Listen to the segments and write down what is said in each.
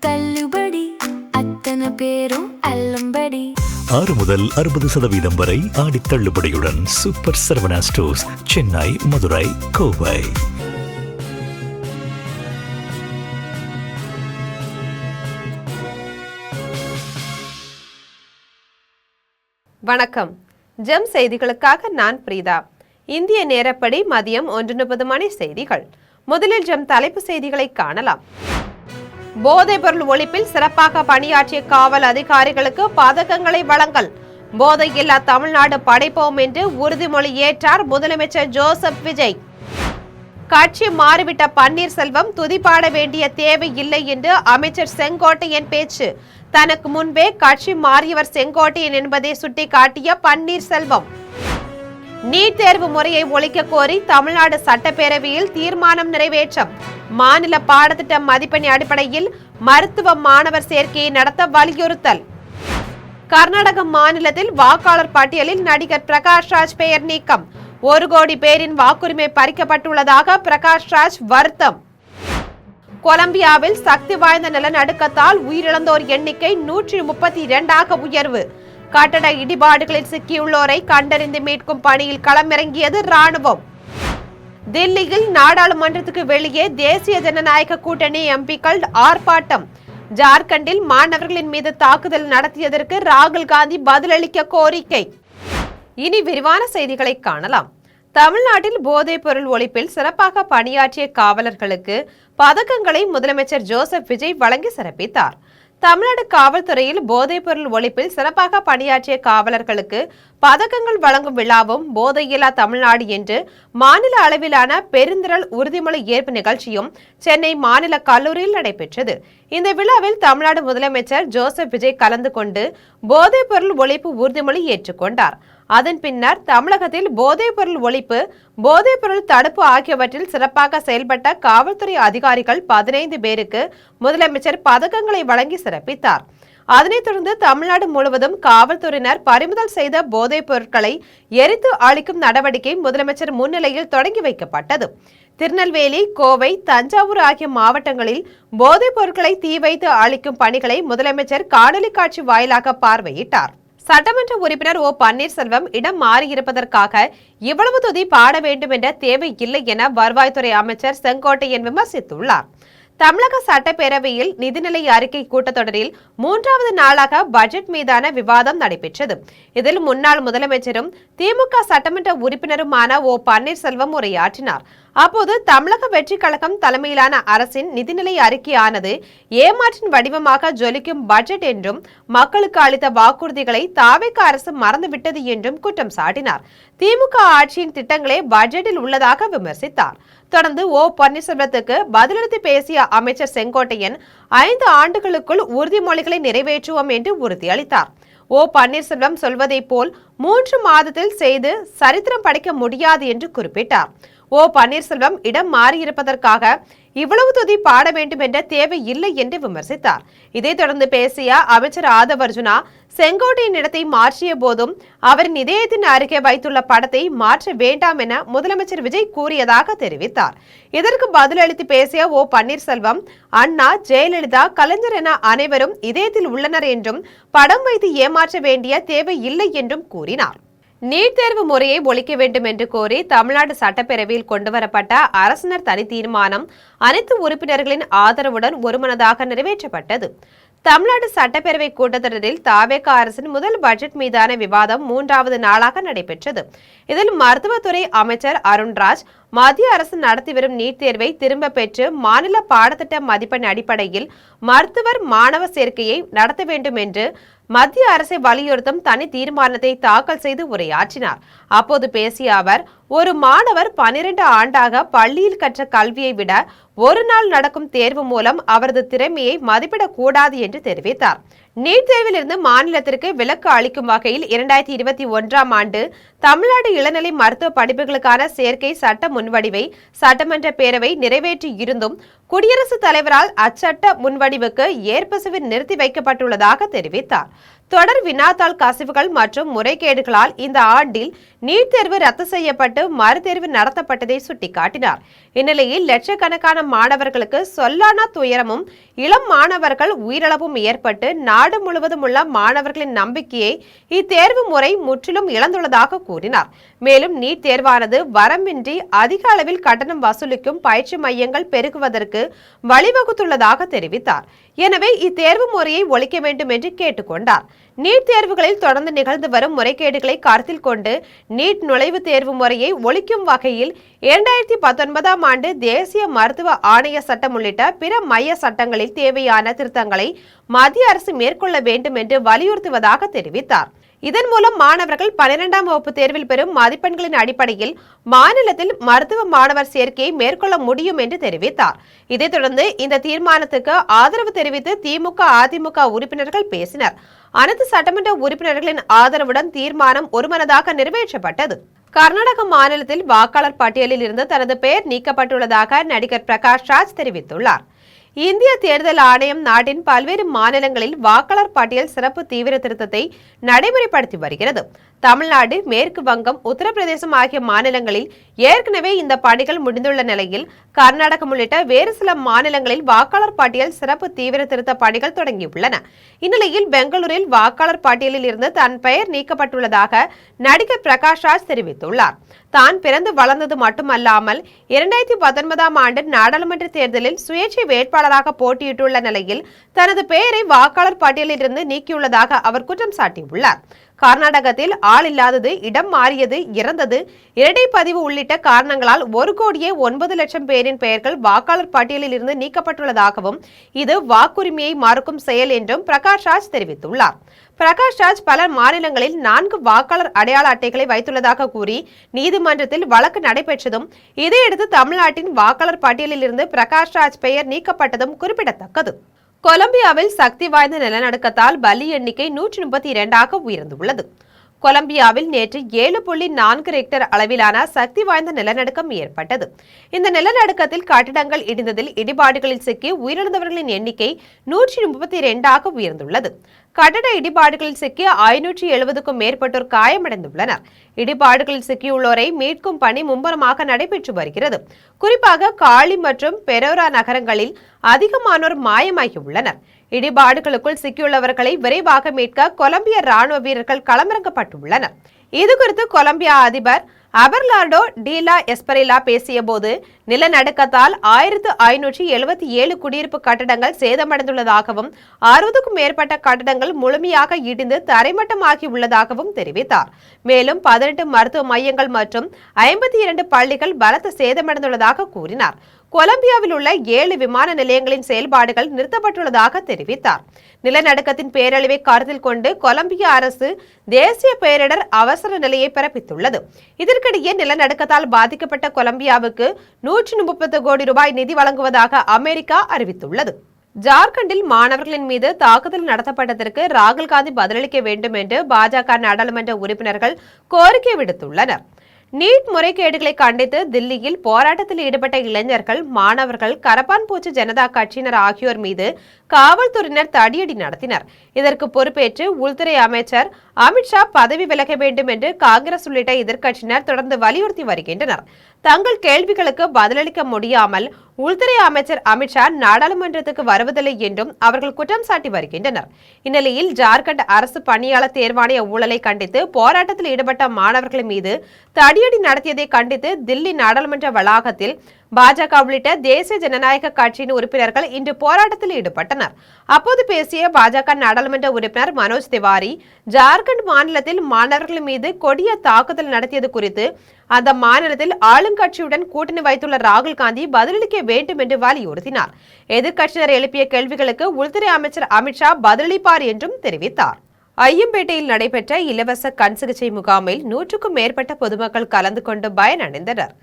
தள்ளுபடி அத்தனை பேரும் அல்லம்படி 6 முதல் 60% வரை ஆடி தள்ளுபடியுடன் சூப்பர் சரவணா ஸ்டோர்ஸ், சென்னை, மதுரை, கோவை. வணக்கம். ஜெம் செய்திகளுக்காக நான் பிரீதா. இந்திய நேரப்படி மதியம் 1:30 மணி செய்திகள். முதலில் ஜெம் தலைப்பு செய்திகளை காணலாம். போதைப்பொருள் ஒழிப்பில் சிறப்பாக பணியாற்றிய காவல் அதிகாரிகளுக்கு பதக்கங்களை வழங்கல். போதையில்லா தமிழ்நாடு படைப்போம் என்று உறுதிமொழி ஏற்றார் முதலமைச்சர் ஜோசப் விஜய். கட்சி மாறிவிட்ட பன்னீர்செல்வம் துதிப்பாட வேண்டிய தேவை இல்லை என்று அமைச்சர் செங்கோட்டையன் பேச்சு. தனக்கு முன்பே கட்சி மாறியவர் செங்கோட்டையன் என்பதை சுட்டிக்காட்டிய பன்னீர்செல்வம். நீட் தேர்வு முறையை ஒழிக்க கோரி தமிழ்நாடு சட்டப்பேரவையில் தீர்மானம் நிறைவேற்றம். மாநில பாடத்திட்ட மதிப்பெண் அடிப்படையில் மருத்துவ மாணவர் சேர்க்கையை நடத்த வலியுறுத்தல். கர்நாடக மாநிலத்தில் வாக்காளர் பட்டியலில் நடிகர் பிரகாஷ் ராஜ் பெயர் நீக்கம். 1 கோடி பேரின் வாக்குரிமை பறிக்கப்பட்டுள்ளதாக பிரகாஷ் ராஜ் வருத்தம். கொலம்பியாவில் சக்தி வாய்ந்த நிலநடுக்கத்தால் உயிரிழந்தோர் எண்ணிக்கை 132ஆக உயர்வு. கட்டட இடிபாடுகளில் சிக்கியுள்ளோரை கண்டறிந்து மீட்கும் பணியில் களமிறங்கியது ராணுவம். தில்லியில் நாடாளுமன்றத்துக்கு வெளியே தேசிய ஜனநாயக கூட்டணி எம்பிக்கள் ஆர்ப்பாட்டம். ஜார்க்கண்டில் மாணவர்களின் மீது தாக்குதல் நடத்தியதற்கு ராகுல் காந்தி பதிலளிக்க கோரிக்கை. இனி விரிவான செய்திகளை காணலாம். தமிழ்நாட்டில் போதைப் பொருள் ஒழிப்பில் சிறப்பாக பணியாற்றிய காவலர்களுக்கு பதக்கங்களை முதலமைச்சர் ஜோசப் விஜய் வழங்கி சிறப்பித்தார். தமிழ்நாடு காவல்துறையில் போதைப் பொருள் ஒழிப்பில் சிறப்பாக பணியாற்றிய காவலர்களுக்கு பதக்கங்கள் வழங்கும் விழாவும் போதையில்லா தமிழ்நாடு என்று மாநில அளவிலான பெருந்திரள் உறுதிமொழி ஏற்பு நிகழ்ச்சியும் சென்னை மாநில கல்லூரியில் நடைபெற்றது. இந்த விழாவில் தமிழ்நாடு முதலமைச்சர் ஜோசப் விஜய் கலந்து கொண்டு போதைப் பொருள் ஒழிப்பு உறுதிமொழி ஏற்றுக்கொண்டார். அதன் பின்னர் தமிழகத்தில் போதைப் பொருள் ஒழிப்பு, போதைப் பொருள் தடுப்பு ஆகியவற்றில் சிறப்பாக செயல்பட்ட காவல்துறை அதிகாரிகள் 15 பேருக்கு முதலமைச்சர் பதக்கங்களை வழங்கி சிறப்பித்தார். அதனைத் தொடர்ந்து தமிழ்நாடு முழுவதும் காவல்துறையினர் பறிமுதல் செய்த போதைப் பொருட்களை எரித்து அழிக்கும் நடவடிக்கை முதலமைச்சர் முன்னிலையில் தொடங்கி வைக்கப்பட்டது. திருநெல்வேலி, கோவை, தஞ்சாவூர் ஆகிய மாவட்டங்களில் போதைப் பொருட்களை தீ வைத்து அழிக்கும் பணிகளை முதலமைச்சர் காணொலி காட்சி வாயிலாக பார்வையிட்டார். சட்டமன்ற உறுப்பினர் ஓ பன்னீர்செல்வம் இடம் மாறியிருப்பதற்காக இவ்வளவு துதி பாட வேண்டும் என்ற தேவை இல்லை என வருவாய்த்துறை அமைச்சர் செங்கோட்டையன் விமர்சித்துள்ளார். தமிழக சட்டப்பேரவையில் நிதிநிலை அறிக்கை கூட்டத்தொடரில் 3வது நாளாக பட்ஜெட் மீதான விவாதம் நடைபெற்றது. இதில் முன்னாள் முதலமைச்சரும் திமுக சட்டமன்ற உறுப்பினருமான ஓ பன்னீர்செல்வம் உரையாற்றினார். அப்போது தமிழக வெற்றி கழகம் தலைமையிலான அரசின் நிதிநிலை அறிக்கையானது ஏமாற்றின் வடிவமாக ஜொலிக்கும் பட்ஜெட் என்றும் மக்களுக்கு அளித்த வாக்குறுதிகளை தாவேக அரசு மறந்துவிட்டது என்றும் குற்றம் சாட்டினார். திமுக ஆட்சியின் திட்டங்களே பட்ஜெட்டில் உள்ளதாக விமர்சித்தார். தொடர்ந்து ஓ பன்னீர்செல்வத்துக்கு பதிலளித்து பேசிய அமைச்சர் செங்கோட்டையன் 5 ஆண்டுகளுக்குள் உறுதிமொழிகளை நிறைவேற்றுவோம் என்று உறுதியளித்தார். ஓ பன்னீர்செல்வம் சொல்வதை போல் 3 மாதத்தில் செய்து சரித்திரம் படைக்க முடியாது என்று குறிப்பிட்டார். ஓ பன்னீர்செல்வம் இடம் மாறியிருப்பதற்காக இவ்வளவு துதி பாட வேண்டும் என்ற தேவை இல்லை என்று விமர்சித்தார். இதைத் தொடர்ந்து பேசிய அமைச்சர் ஆதவ் அர்ஜுனா, செங்கோட்டையின் இடத்தை மாற்றிய போதும் அவரின் இதயத்தின் அருகே வைத்துள்ள படத்தை மாற்ற வேண்டாம் என முதலமைச்சர் விஜய் கூறியதாக தெரிவித்தார். இதற்கு பதிலளித்து பேசிய ஓ பன்னீர்செல்வம், அண்ணா, ஜெயலலிதா, கலைஞர் என அனைவரும் இதயத்தில் உள்ளனர் என்றும் படம் வைத்து ஏமாற்ற வேண்டிய தேவை இல்லை என்றும் கூறினார். நீட் தேர்வு முறையை ஒழிக்க வேண்டும் என்று கோரி தமிழ்நாடு சட்டப்பேரவையில் கொண்டுவரப்பட்ட அரசினர் தனி தீர்மானம் அனைத்து உறுப்பினர்களின் ஆதரவுடன் ஒருமனதாக நிறைவேற்றப்பட்டது. தமிழ்நாடு சட்டப்பேரவை கூட்டத்தொடரில் தாவேக அரசின் முதல் பட்ஜெட் மீதான விவாதம் 3வது நாளாக நடைபெற்றது. இதில் மருத்துவத்துறை அமைச்சர் அருண்ராஜ் மத்திய அரசு நடத்தி வரும் நீட் தேர்வை திரும்ப பெற்று மாநில பாடத்திட்ட மதிப்பெண் அடிப்படையில் மருத்துவர் மாணவர் சேர்க்கையை நடத்த வேண்டும் என்று மத்திய அரசை வலியுறுத்தும் தனி தீர்மானத்தை தாக்கல் செய்து உரையாற்றினார். அப்போது பேசிய அவர், ஒரு மாணவர் 12 ஆண்டாக பள்ளியில் கற்ற கல்வியை விட ஒரு நாள் நடக்கும் தேர்வு மூலம் அவரது திறமையை மதிப்பிடக்கூடாது என்று தெரிவித்தார். நீட் தேர்விலிருந்து மாநிலத்திற்கு விலக்கு அளிக்கும் வகையில் 2021ஆம் ஆண்டு தமிழ்நாடு இளநிலை மருத்துவ படிப்புகளுக்கான சேர்க்கை சட்ட முன்வடிவை சட்டமன்ற பேரவை நிறைவேற்றி இருந்தும் குடியரசுத் தலைவரால் அச்சட்ட முன்வடிவுக்கு ஏற்பசிவு நிறுத்தி வைக்கப்பட்டுள்ளதாக தெரிவித்தார். தொடர் வினாத்தாள் கசிவுகள் மற்றும் முறைகேடுகளால் இந்த ஆண்டில் நீட் தேர்வு ரத்து செய்யப்பட்டு மறுதேர்வு நடத்தப்பட்டதை சுட்டிக்காட்டினார். இந்நிலையில் லட்சக்கணக்கான மாணவர்களுக்கு சொல்லானா துயரமும் இளம் மாணவர்கள் உயிரிழப்பும் ஏற்பட்டு நாடு முழுவதும் உள்ள மாணவர்களின் நம்பிக்கையை இத்தேர்வு முறை முற்றிலும் இழந்துள்ளதாக கூறினார். மேலும் நீட் தேர்வானது வரம்பின்றி அதிக அளவில் கட்டணம் வசூலிக்கும் பயிற்சி மையங்கள் பெருகுவதற்கு வழிவகுத்துள்ளதாக தெரிவித்தார். எனவே இத்தேர்வு முறையை ஒழிக்க வேண்டும் என்று கேட்டுக்கொண்டார். நீட் தேர்வுகளில் தொடர்ந்து நிகழ்ந்து வரும் முறைகேடுகளை கருத்தில் கொண்டு நீட் நுழைவுத் தேர்வு முறையை ஒழிக்கும் வகையில் 2019ஆம் ஆண்டு தேசிய மருத்துவ ஆணைய சட்டம் உள்ளிட்ட பிற மைய சட்டங்களில் தேவையான திருத்தங்களை மத்திய அரசு மேற்கொள்ள வேண்டும் என்று வலியுறுத்துவதாக தெரிவித்தார். இதன் மூலம் மாணவர்கள் 12ஆம் வகுப்பு தேர்வில் பெறும் மதிப்பெண்களின் அடிப்படையில் மாநிலத்தில் மருத்துவ மாணவர் சேர்க்கையை மேற்கொள்ள முடியும் என்று தெரிவித்தார். இதைத் தொடர்ந்து இந்த தீர்மானத்துக்கு ஆதரவு தெரிவித்து திமுக, அதிமுக உறுப்பினர்கள் பேசினர். அனைத்து சட்டமன்ற உறுப்பினர்களின் ஆதரவுடன் தீர்மானம் ஒருமனதாக நிறைவேற்றப்பட்டது. கர்நாடக மாநிலத்தில் வாக்காளர் பட்டியலில் இருந்து தனது பெயர் நீக்கப்பட்டுள்ளதாக நடிகர் பிரகாஷ் ராஜ் தெரிவித்துள்ளார். இந்திய தேர்தல் ஆணையம் நாட்டின் பல்வேறு மாநிலங்களில் வாக்காளர் பட்டியல் சிறப்பு தீவிர திருத்தத்தை நடைமுறைப்படுத்தி வருகிறது. தமிழ்நாடு, மேற்கு வங்கம், உத்தரப்பிரதேசம் ஆகிய மாநிலங்களில் ஏற்கனவே இந்த பணிகள் முடிந்துள்ள நிலையில் கர்நாடகம் உள்ளிட்ட வேறு சில மாநிலங்களில் வாக்காளர் பட்டியல் சிறப்பு தீவிர திருத்த பணிகள் தொடங்கியுள்ளன. இந்நிலையில் பெங்களூரில் வாக்காளர் பட்டியலில் இருந்து தன் பெயர் நீக்கப்பட்டுள்ளதாக நடிகர் பிரகாஷ் ராஜ் தெரிவித்துள்ளார். தான் பிறந்து வளர்ந்தது மட்டுமல்லாமல் 2019ஆம் ஆண்டு நாடாளுமன்ற தேர்தலில் சுயேட்சை வேட்பாளராக போட்டியிட்டுள்ள நிலையில் தனது பெயரை வாக்காளர் பட்டியலில் இருந்து நீக்கியுள்ளதாக அவர் குற்றம் சாட்டியுள்ளார். கர்நாடகத்தில் ஆள் இல்லாதது, இடம் மாறியது, இறந்தது, இரட்டை பதிவு உள்ளிட்ட காரணங்களால் 1,09,00,000 பேரின் பெயர்கள் வாக்காளர் பட்டியலில் இருந்து நீக்கப்பட்டுள்ளதாகவும் இது வாக்குரிமையை மறுக்கும் செயல் என்றும் பிரகாஷ் ராஜ் தெரிவித்துள்ளார். பிரகாஷ் ராஜ் பல மாநிலங்களில் 4 வாக்காளர் அடையாள அட்டைகளை வைத்துள்ளதாக கூறி நீதிமன்றத்தில் வழக்கு நடைபெற்றதும், இதையடுத்து தமிழ்நாட்டின் வாக்காளர் பட்டியலில் இருந்து பிரகாஷ் ராஜ் பெயர் நீக்கப்பட்டதும் குறிப்பிடத்தக்கது. கொலம்பியாவில் சக்தி வாய்ந்த நிலநடுக்கத்தால் பலி எண்ணிக்கை 132ஆக உயர்ந்துள்ளது. கொலம்பியாவில் நேற்று 7.4 ரெக்டர் அளவிலான சக்தி வாய்ந்த நிலநடுக்கம் ஏற்பட்டது. இந்த நிலநடுக்கத்தில் கட்டிடங்கள் இடிந்ததில் இடிபாடுகளில் சிக்கி உயிரிழந்தவர்களின் எண்ணிக்கை 132ஆக உயர்ந்துள்ளது. கட்டட இடிபாடுகளில் சிக்கி 570க்கும் மேற்பட்டோர் காயமடைந்துள்ளனர். இடிபாடுகளில் சிக்கியுள்ளோரை மீட்கும் பணி மும்முரமாக நடைபெற்று வருகிறது. குறிப்பாக காலி மற்றும் பெரோரா நகரங்களில் அதிகமானோர் மாயமாகியுள்ளனர். இடிபாடுகளுக்குள் சிக்கியுள்ளவர்களை விரைவாக மீட்க கொலம்பிய ராணுவ வீரர்கள் களமிறக்கப்பட்டுள்ளனர். இதுகுறித்து கொலம்பியா அதிபர் அபர்லார்டோ டீலா எஸ்பரெல்லா பேசிய போது, நிலநடுக்கத்தால் 1577 குடியிருப்பு கட்டடங்கள் சேதமடைந்துள்ளதாகவும் 60க்கும் மேற்பட்ட கட்டடங்கள் முழுமையாக இடிந்து தரைமட்டமாகி உள்ளதாகவும் தெரிவித்தார். மேலும் 18 மருத்துவ மையங்கள் மற்றும் 52 பள்ளிகள் பலத்த சேதமடைந்துள்ளதாக கூறினார். கொலம்பியாவில் உள்ள 7 விமான நிலையங்களின் செயல்பாடுகள் நிறுத்தப்பட்டுள்ளதாக தெரிவித்தார். நிலநடுக்கத்தின் பேரழிவை கருத்தில் கொண்டு கொலம்பிய அரசு தேசிய பேரிடர் அவசர நிலையை பிறப்பித்துள்ளது. இதற்கிடையே நிலநடுக்கத்தால் பாதிக்கப்பட்ட கொலம்பியாவுக்கு 130 கோடி ரூபாய் நிதி வழங்குவதாக அமெரிக்கா அறிவித்துள்ளது. ஜார்க்கண்டில் மாணவர்களின் மீது தாக்குதல் நடத்தப்பட்டதற்கு ராகுல் காந்தி பதிலளிக்க வேண்டும் என்று பாஜக நாடாளுமன்ற உறுப்பினர்கள் கோரிக்கை விடுத்துள்ளனர். நீட் முறைகேடுகளை கண்டித்து தில்லியில் போராட்டத்தில் ஈடுபட்ட இளைஞர்கள், மாணவர்கள், கரப்பான்பூச்சி ஜனதா கட்சியினர் ஆகியோர் மீது காவல்துறையினர் தடியடி நடத்தினர். இதற்கு பொறுப்பேற்று உள்துறை அமைச்சர் அமித்ஷா பதவி விலக வேண்டும் என்று காங்கிரஸ் உள்ளிட்ட எதிர்க்கட்சியினர் தொடர்ந்து வலியுறுத்தி வருகின்றனர். தங்கள் கேள்விகளுக்கு பதிலளிக்க முடியாமல் உள்துறை அமைச்சர் அமித்ஷா நாடாளுமன்றத்துக்கு வருவதில்லை என்றும் அவர்கள் குற்றம் சாட்டி வருகின்றனர். இந்நிலையில் ஜார்க்கண்ட் அரசு பணியாளர் தேர்வாணைய ஊழலை கண்டித்து போராட்டத்தில் ஈடுபட்ட மாணவர்கள் மீது தடியடி நடத்தியதை கண்டித்து தில்லி நாடாளுமன்ற வளாகத்தில் பாஜக உள்ளிட்ட தேசிய ஜனநாயக கட்சியின் உறுப்பினர்கள் இன்று போராட்டத்தில் ஈடுபட்டனர். அப்போது பேசிய பாஜக நாடாளுமன்ற உறுப்பினர் மனோஜ் திவாரி, ஜார்க்கண்ட் மாநிலத்தில் மாணவர்கள் மீது கொடிய தாக்குதல் நடத்தியது குறித்து அந்த மாநிலத்தில் ஆளுங்கட்சியுடன் கூட்டணி வைத்துள்ள ராகுல் காந்தி பதிலளிக்க வேண்டும் என்று வலியுறுத்தினார். எதிர்க்கட்சியினர் எழுப்பிய கேள்விகளுக்கு உள்துறை அமைச்சர் அமித்ஷா பதிலளிப்பார் என்றும் தெரிவித்தார். ஐயம்பேட்டையில் நடைபெற்ற இலவச கண் சிகிச்சை முகாமில் 100க்கும் மேற்பட்ட பொதுமக்கள் கலந்து கொண்டு பயனடைந்தனர்.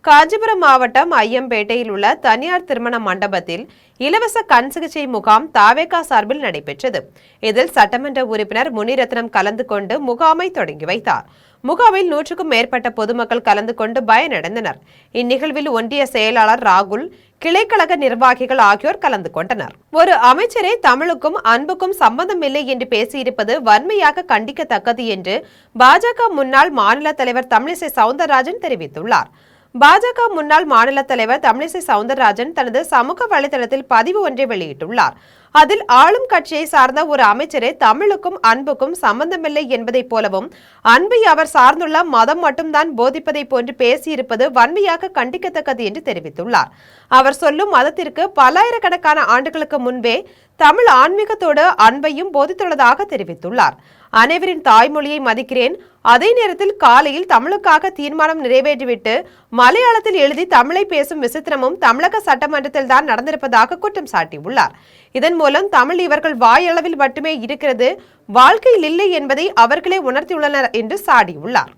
காஞ்சிபுரம் மாவட்டம் ஐயம்பேட்டையில் உள்ள தனியார் திருமண மண்டபத்தில் இலவச கண் சிகிச்சை முகாம் தாவேகா சார்பில் நடைபெற்றது. இதில் சட்டமன்ற உறுப்பினர் முனிரத்னம் கலந்து கொண்டு முகாமை தொடங்கி வைத்தார். முகாமில் 100க்கும் மேற்பட்ட பொதுமக்கள் கலந்து கொண்டு பயனடைந்தனர். இந்நிகழ்வில் ஒன்றிய செயலாளர் ராகுல், கிளைக்கழக நிர்வாகிகள் ஆகியோர் கலந்து கொண்டனர். ஒரு அமைச்சரே தமிழுக்கும் அன்புக்கும் சம்பந்தமில்லை என்று பேசியிருப்பது வன்மையாக கண்டிக்கத்தக்கது என்று பாஜக முன்னாள் மாநில தலைவர் தமிழிசை சவுந்தரராஜன் தெரிவித்துள்ளார். பாஜக முன்னாள் மாநில தலைவர் தமிழிசை சவுந்தரராஜன் தனது சமூக வலைதளத்தில் பதிவு ஒன்றை வெளியிட்டுள்ளார். அதில் ஆளும் கட்சியை சார்ந்த ஒரு அமைச்சரே தமிழுக்கும் அன்புக்கும் சம்பந்தமில்லை என்பதைப் போலவும் அன்பை அவர் சார்ந்துள்ள மதம் மட்டும்தான் போதிப்பதை போன்று பேசியிருப்பது வன்மையாக கண்டிக்கத்தக்கது என்று தெரிவித்துள்ளார். அவர் சொல்லும் மதத்திற்கு பல்லாயிரக்கணக்கான ஆண்டுகளுக்கு முன்பே தமிழ் ஆன்மீகத்தோடு அன்பையும் போதித்துள்ளதாக தெரிவித்துள்ளார். அனைவரின் தாய்மொழியை மதிக்கிறேன். அதே நேரத்தில் காலையில் தமிழுக்காக தீர்மானம் நிறைவேற்றிவிட்டு மலையாளத்தில் எழுதி தமிழை பேசும் விசித்திரமும் தமிழக சட்டமன்றத்தில் தான் நடந்திருப்பதாக குற்றம் சாட்டியுள்ளார். இதன் மூலம் தமிழ் இவர்கள் வாயளவில் மட்டுமே இருக்கிறது, வாழ்க்கையில் இல்லை என்பதை அவர்களே உணர்த்தியுள்ளனர் என்று சாடியுள்ளார்.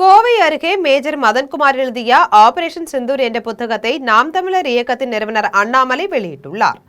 கோவை அருகே மேஜர் மதன்குமார் எழுதிய ஆபரேஷன் சிந்தூர் என்ற புத்தகத்தை நாம் தமிழர் இயக்கத்தின் நிறுவனர் அண்ணாமலை வெளியிட்டுள்ளார்.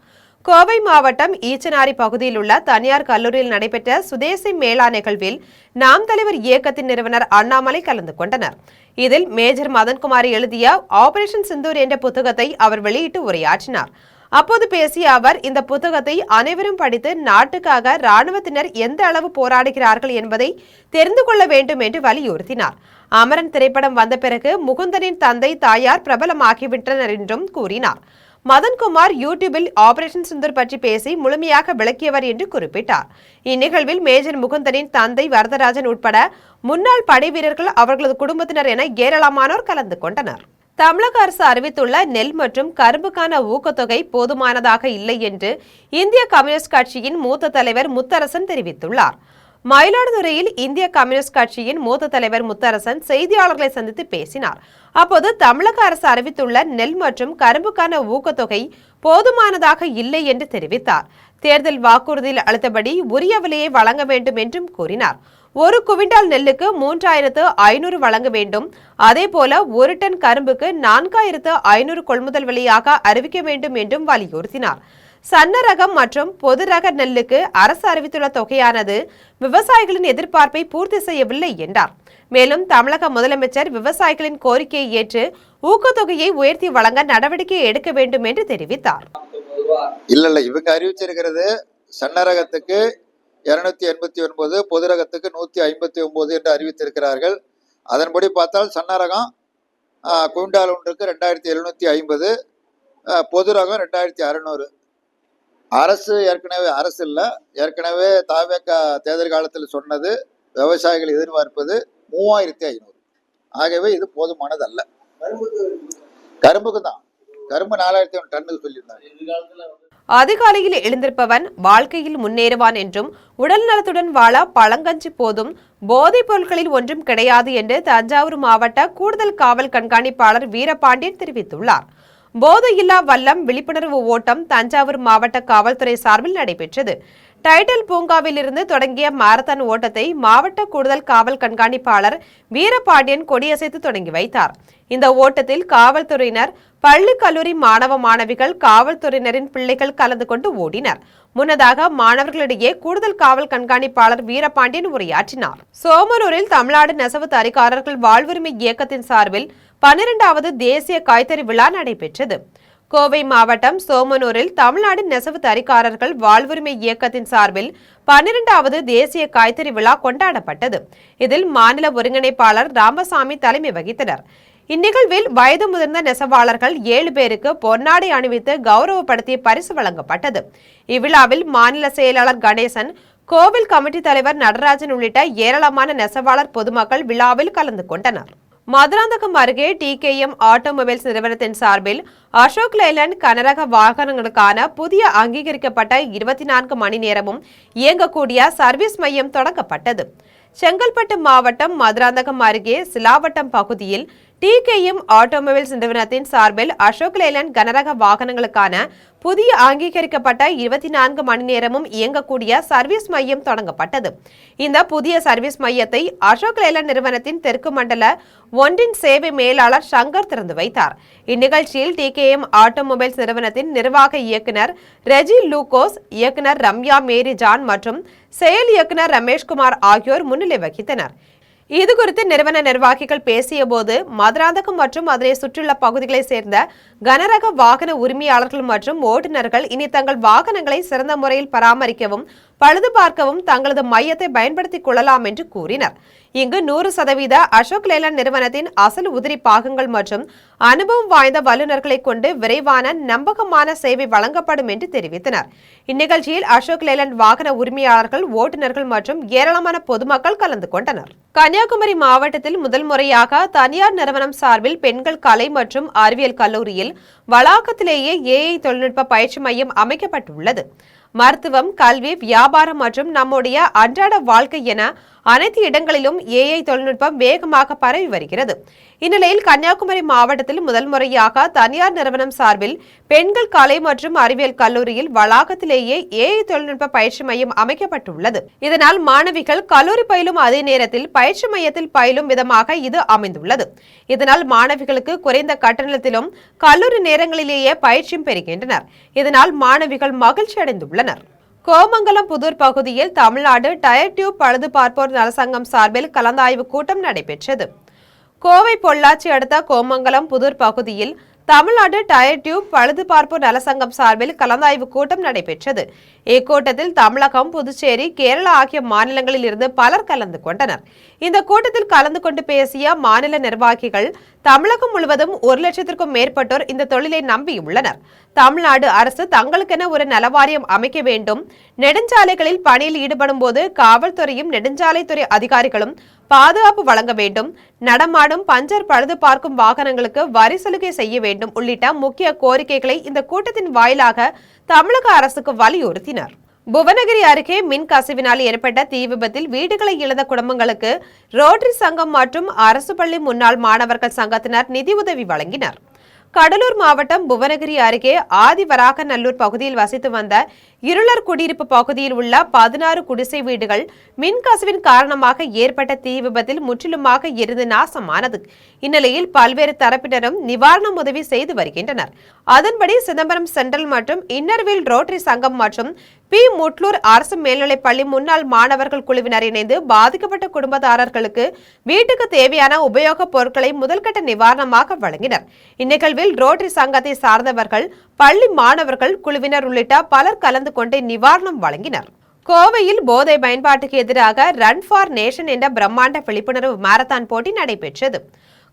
கோவை மாவட்டம் ஈச்சனாரி பகுதியில் உள்ள தனியார் கல்லூரியில் நடைபெற்ற சுதேசி மேளா நிகழ்வில் நாம் தலைவர் இயக்கத்தின் நிறுவனர் அண்ணாமலை கலந்து கொண்டனர். இதில் மேஜர் மதன்குமார் எழுதிய ஆபரேஷன் சிந்தூர் என்ற புத்தகத்தை அவர் வெளியிட்டு உரையாற்றினார். அப்போது பேசிய அவர், இந்த புத்தகத்தை அனைவரும் படித்து நாட்டுக்காக ராணுவத்தினர் எந்த அளவு போராடுகிறார்கள் என்பதை தெரிந்து கொள்ள வேண்டும் என்று வலியுறுத்தினார். அமரன் திரைப்படம் வந்த பிறகு முகுந்தனின் தந்தை தாயார் பிரபலமாகிவிட்டனர் என்றும் கூறினார். மதன்குமார் யூடியூபில் ஆபரேஷன் சிந்தூர் பற்றி பேசி முழுமையாக விளக்கியவர் என்று குறிப்பிட்டார். இந்நிகழ்வில் மேஜர் முகுந்தனின் தந்தை வரதராஜன் உட்பட முன்னாள் படை வீரர்கள், அவர்களது குடும்பத்தினர் என ஏராளமானோர் கலந்து கொண்டனர். தமிழக அரசு அறிவித்துள்ள நெல் மற்றும் கரும்புக்கான ஊக்கத்தொகை போதுமானதாக இல்லை என்று இந்திய கம்யூனிஸ்ட் கட்சியின் மூத்த தலைவர் முத்தரசன் தெரிவித்துள்ளார். மயிலாடுதுறையில் இந்திய கம்யூனிஸ்ட் கட்சியின் மூத்த தலைவர் முத்தரசன் செய்தியாளர்களை சந்தித்து பேசினார். அப்போது தமிழக அரசு அறிவித்துள்ள நெல் மற்றும் கரும்புக்கான ஊக்கத்தொகை போதுமானதாக இல்லை என்று தெரிவித்தார். தேர்தல் வாக்குறுதியில் அளித்தபடி உரிய விலையை வழங்க வேண்டும் என்றும் கூறினார். ஒரு குவிண்டால் நெல்லுக்கு 3500 வழங்க வேண்டும். அதேபோல ஒரு டன் கரும்புக்கு 4500 கொள்முதல் விலையாக அறிவிக்க வேண்டும் என்றும் வலியுறுத்தினார். சன்னரகம் மற்றும் பொது ரக நெல்லுக்கு அரசு அறிவித்துள்ள தொகையானது விவசாயிகளின் எதிர்பார்ப்பை பூர்த்தி செய்யவில்லை என்றார். மேலும் தமிழக முதலமைச்சர் விவசாயிகளின் கோரிக்கையை ஏற்று ஊக்கத்தொகையை உயர்த்தி வழங்க நடவடிக்கை எடுக்க வேண்டும் என்று தெரிவித்தார். இல்ல இவங்க அறிவிச்சிருக்கிறது சன்னரகத்துக்கு 289, பொது ரகத்துக்கு 159 என்று அறிவித்திருக்கிறார்கள். அதன்படி பார்த்தால் சன்னரகம் குவிண்டால் ஒன்றுக்கு 2750, பொது ரகம் 2600. அரசு ஏற்கனவே தாவேக தேர்தல் காலத்தில் சொன்னது விவசாயிகள் எதிர்பார்ப்பது 3500. ஆகவே இது போதுமானது அல்ல. கரும்புக்கு தான், கரும்பு 4000 டன்னுக்கு சொல்லியிருந்தாங்க. அதிகாலையில் எழுந்திருப்பவன் வாழ்க்கையில் முன்னேறுவான் என்றும் உடல் நலத்துடன் வாழ பழங்கஞ்சி போதும், போதைப் பொருட்களில் ஒன்றும் கிடையாது என்று தஞ்சாவூர் மாவட்ட கூடுதல் காவல் கண்காணிப்பாளர் வீரபாண்டியன் தெரிவித்துள்ளார். போதையில்லா வல்லம் விழிப்புணர்வு ஓட்டம் தஞ்சாவூர் மாவட்ட காவல்துறை சார்பில் நடைபெற்றது. டைடல் பூங்காவில் இருந்து தொடங்கிய மாரத்தான் ஓட்டத்தை மாவட்ட கூடுதல் காவல் கண்காணிப்பாளர் வீரபாண்டியன் கொடியசைத்து தொடங்கி வைத்தார். இந்த ஓட்டத்தில் காவல்துறையினர், பள்ளி கல்லூரி மாணவ மாணவிகள், காவல்துறையினரின் பிள்ளைகள் கலந்து கொண்டு ஓடினர். முன்னதாக மாணவர்களிடையே கூடுதல் காவல் கண்காணிப்பாளர் வீரபாண்டியன் உரையாற்றினார். சோமனூரில் தமிழ்நாடு நெசவு தறிக்காரர்கள் வாழ்வுரிமை இயக்கத்தின் சார்பில் 12வது தேசிய கைத்தறி விழா நடைபெற்றது. கோவை மாவட்டம் சோமனூரில் தமிழ்நாடு நெசவு தறிக்காரர்கள் வாழ்வுரிமை இயக்கத்தின் சார்பில் 12வது தேசிய கைத்தறி விழா கொண்டாடப்பட்டது. இதில் மாநில ஒருங்கிணைப்பாளர் ராமசாமி தலைமை வகித்தனர். இந்நிகழ்வில் வயது முதிர்ந்த நெசவாளர்கள் 7 பேருக்கு பொன்னாடை அணிவித்து கௌரவப்படுத்திய பரிசு வழங்கப்பட்டது. இவ்விழாவில் மாநில செயலாளர் கணேசன், கோவில் கமிட்டி தலைவர் நடராஜன் உள்ளிட்ட ஏராளமான நெசவாளர் பொதுமக்கள் விழாவில் கலந்து கொண்டனர். மதுராந்தகம் அருகே டிகேஎம் ஆட்டோமொபைல்ஸ் நிறுவனத்தின் சார்பில் அசோக் லேலண்ட் கனரக வாகனங்களுக்கான புதிய அங்கீகரிக்கப்பட்ட 24 மணி நேரமும் இயங்கக்கூடிய சர்வீஸ் மையம் தொடங்கப்பட்டது. செங்கல்பட்டு மாவட்டம் மதுராந்தகம் அருகே சிலாவட்டம் பகுதியில் டிகேஎம் ஆட்டோமொபைல்ஸ் நிறுவனத்தின் சார்பில் அசோக் லேலண்ட் கனரக வாகனங்களுக்கான புதிய அங்கீகரிக்கப்பட்ட 24 மணி நேரமும் இயங்கக்கூடிய சர்வீஸ் மையம் தொடங்கப்பட்டது. இந்த புதிய சர்வீஸ் மையத்தை அசோக் லேலண்ட் நிறுவனத்தின் தெற்கு மண்டல ஒன்றின் சேவை மேலாளர் சங்கர் திறந்து வைத்தார். இந்நிகழ்ச்சியில் டிகேஎம் ஆட்டோமொபைல்ஸ் நிறுவனத்தின் நிர்வாக இயக்குனர் ரெஜி லூகோஸ், இயக்குனர் ரம்யா மேரி ஜான் மற்றும் செயல் இயக்குனர் ரமேஷ்குமார் ஆகியோர் முன்னிலை வகித்தனர். இது குறித்து நிறுவன நிர்வாகிகள் பேசிய போது மதுராந்தகம் மற்றும் அதனை சுற்றியுள்ள பகுதிகளை சேர்ந்த கனரக வாகன உரிமையாளர்கள் மற்றும் ஓட்டுநர்கள் இனி தங்கள் வாகனங்களை சிறந்த முறையில் பராமரிக்கவும் பழுது பார்க்கவும் தங்களது மையத்தை பயன்படுத்திக் கொள்ளலாம் என்று கூறினர். இங்கு 100% அசோக் லேலண்ட் நிறுவனத்தின் அசல் உதிரி பாகங்கள் மற்றும் அனுபவம் வாய்ந்த வல்லுநர்களை கொண்டு விரைவான நம்பகமான சேவை வழங்கப்படும் என்று தெரிவித்தனர். இந்நிகழ்ச்சியில் அசோக் லேலண்ட் வாகன உரிமையாளர்கள், ஓட்டுநர்கள் மற்றும் ஏராளமான பொதுமக்கள் கலந்து கொண்டனர். கன்னியாகுமரி மாவட்டத்தில் முதல் முறையாக தனியார் நிறுவனம் சார்பில் பெண்கள் கலை மற்றும் அறிவியல் கல்லூரியில் வளாகத்திலேயே AI தொழில்நுட்ப பயிற்சி மையம் அமைக்கப்பட்டுள்ளது. மருத்துவம், கல்வி, வியாபாரம் மற்றும் நம்முடைய அன்றாட வாழ்க்கை என அனைத்து இடங்களிலும் AI தொழில்நுட்பம் வேகமாக பரவி வருகிறது. இந்நிலையில் கன்னியாகுமரி மாவட்டத்தில் முதல் முறையாக தனியார் நிறுவனம் சார்பில் பெண்கள் கலை மற்றும் அறிவியல் கல்லூரியில் வளாகத்திலேயே AI தொழில்நுட்ப பயிற்சி மையம் அமைக்கப்பட்டுள்ளது. இதனால் மாணவிகள் கல்லூரி பயிலும் அதே நேரத்தில் பயிற்சி மையத்தில் பயிலும் விதமாக இது அமைந்துள்ளது. இதனால் மாணவிகளுக்கு குறைந்த கட்டணத்திலும் கல்லூரி நேரங்களிலேயே பயிற்சியும் பெறுகின்றனர். இதனால் மாணவிகள் மகிழ்ச்சி அடைந்துள்ளனர். கோமங்கலம் புதூர் பகுதியில் தமிழ்நாடு டயர் டியூப் பழுது பார்ப்போர் நலசங்கம் சார்பில் கலந்தாய்வு கூட்டம் நடைபெற்றது. கோவை பொள்ளாச்சி அடுத்த கோமங்கலம் புதூர் பகுதியில் தமிழ்நாடு டயர் டியூப் பழுது பார்ப்போர் நலசங்கம் சார்பில் கலந்தாய்வு கூட்டம் நடைபெற்றது. இக்கூட்டத்தில் தமிழகம், புதுச்சேரி, கேரளா ஆகிய மாநிலங்களில் இருந்து பலர் கலந்து கொண்டனர். இந்த கூட்டத்தில் கலந்து கொண்டு பேசிய மாநில நிர்வாகிகள், தமிழகம் முழுவதும் 1 லட்சத்திற்கும் மேற்பட்டோர் இந்த தொழிலை நம்பியுள்ளனர். தமிழ்நாடு அரசு தங்களுக்கென ஒரு நலவாரியம் அமைக்க வேண்டும். நெடுஞ்சாலைகளில் பணியில் ஈடுபடும் போது காவல்துறையும் நெடுஞ்சாலைத்துறை அதிகாரிகளும் பாதுகாப்பு வழங்க வேண்டும். நடமாடும் பஞ்சர் பழுது பார்க்கும் வாகனங்களுக்கு வரி சலுகை செய்ய வேண்டும் உள்ளிட்ட முக்கிய கோரிக்கைகளை இந்த கூட்டத்தின் வாயிலாக தமிழக அரசுக்கு வலியுறுத்தினர். புவனகிரி அருகே மின் கசிவினால் ஏற்பட்ட தீ விபத்தில் வீடுகளை இழந்த குடும்பங்களுக்கு ரோட்டரி சங்கம் மற்றும் அரசு பள்ளி முன்னாள் மாணவர்கள் சங்கத்தினர் நிதியுதவி வழங்கினர். கடலூர் மாவட்டம் புவனகிரி அருகே ஆதிவராகநல்லூர் பகுதியில் வசித்து வந்த இருளர் குடியிருப்பு பகுதியில் உள்ள 16 குடிசை வீடுகள் மின்கசிவின் காரணமாக ஏற்பட்ட தீ விபத்தில் முற்றிலுமாக எரிந்து நாசமானது. இந்நிலையில் பல்வேறு தரப்பினரும் நிவாரண உதவி செய்து வருகின்றனர். அதன்படி சிதம்பரம் சென்ட்ரல் மற்றும் இன்னர்வில் ரோட்டரி சங்கம் மற்றும் பி. முட்லூர் அரசு மேல்நிலைப் பள்ளி முன்னாள் மாணவர்கள் குழுவினர் இணைந்து பாதிக்கப்பட்ட குடும்பத்தாரர்களுக்கு வீட்டுக்கு தேவையான உபயோகப் பொருட்களை முதல்கட்ட நிவாரணமாக வழங்கினர். இந்நிகழ்வில் ரோட்டரி சங்கத்தை சார்ந்தவர்கள், பள்ளி மாணவர்கள் குழுவினர் உள்ளிட்ட பலர் கலந்து கொண்டு நிவாரணம் வழங்கினர். கோவையில் போதை பயன்பாட்டுக்கு எதிராக ரன் ஃபார் நேஷன் என்ற பிரம்மாண்ட விழிப்புணர்வு மாரத்தான் போட்டி நடைபெற்றது.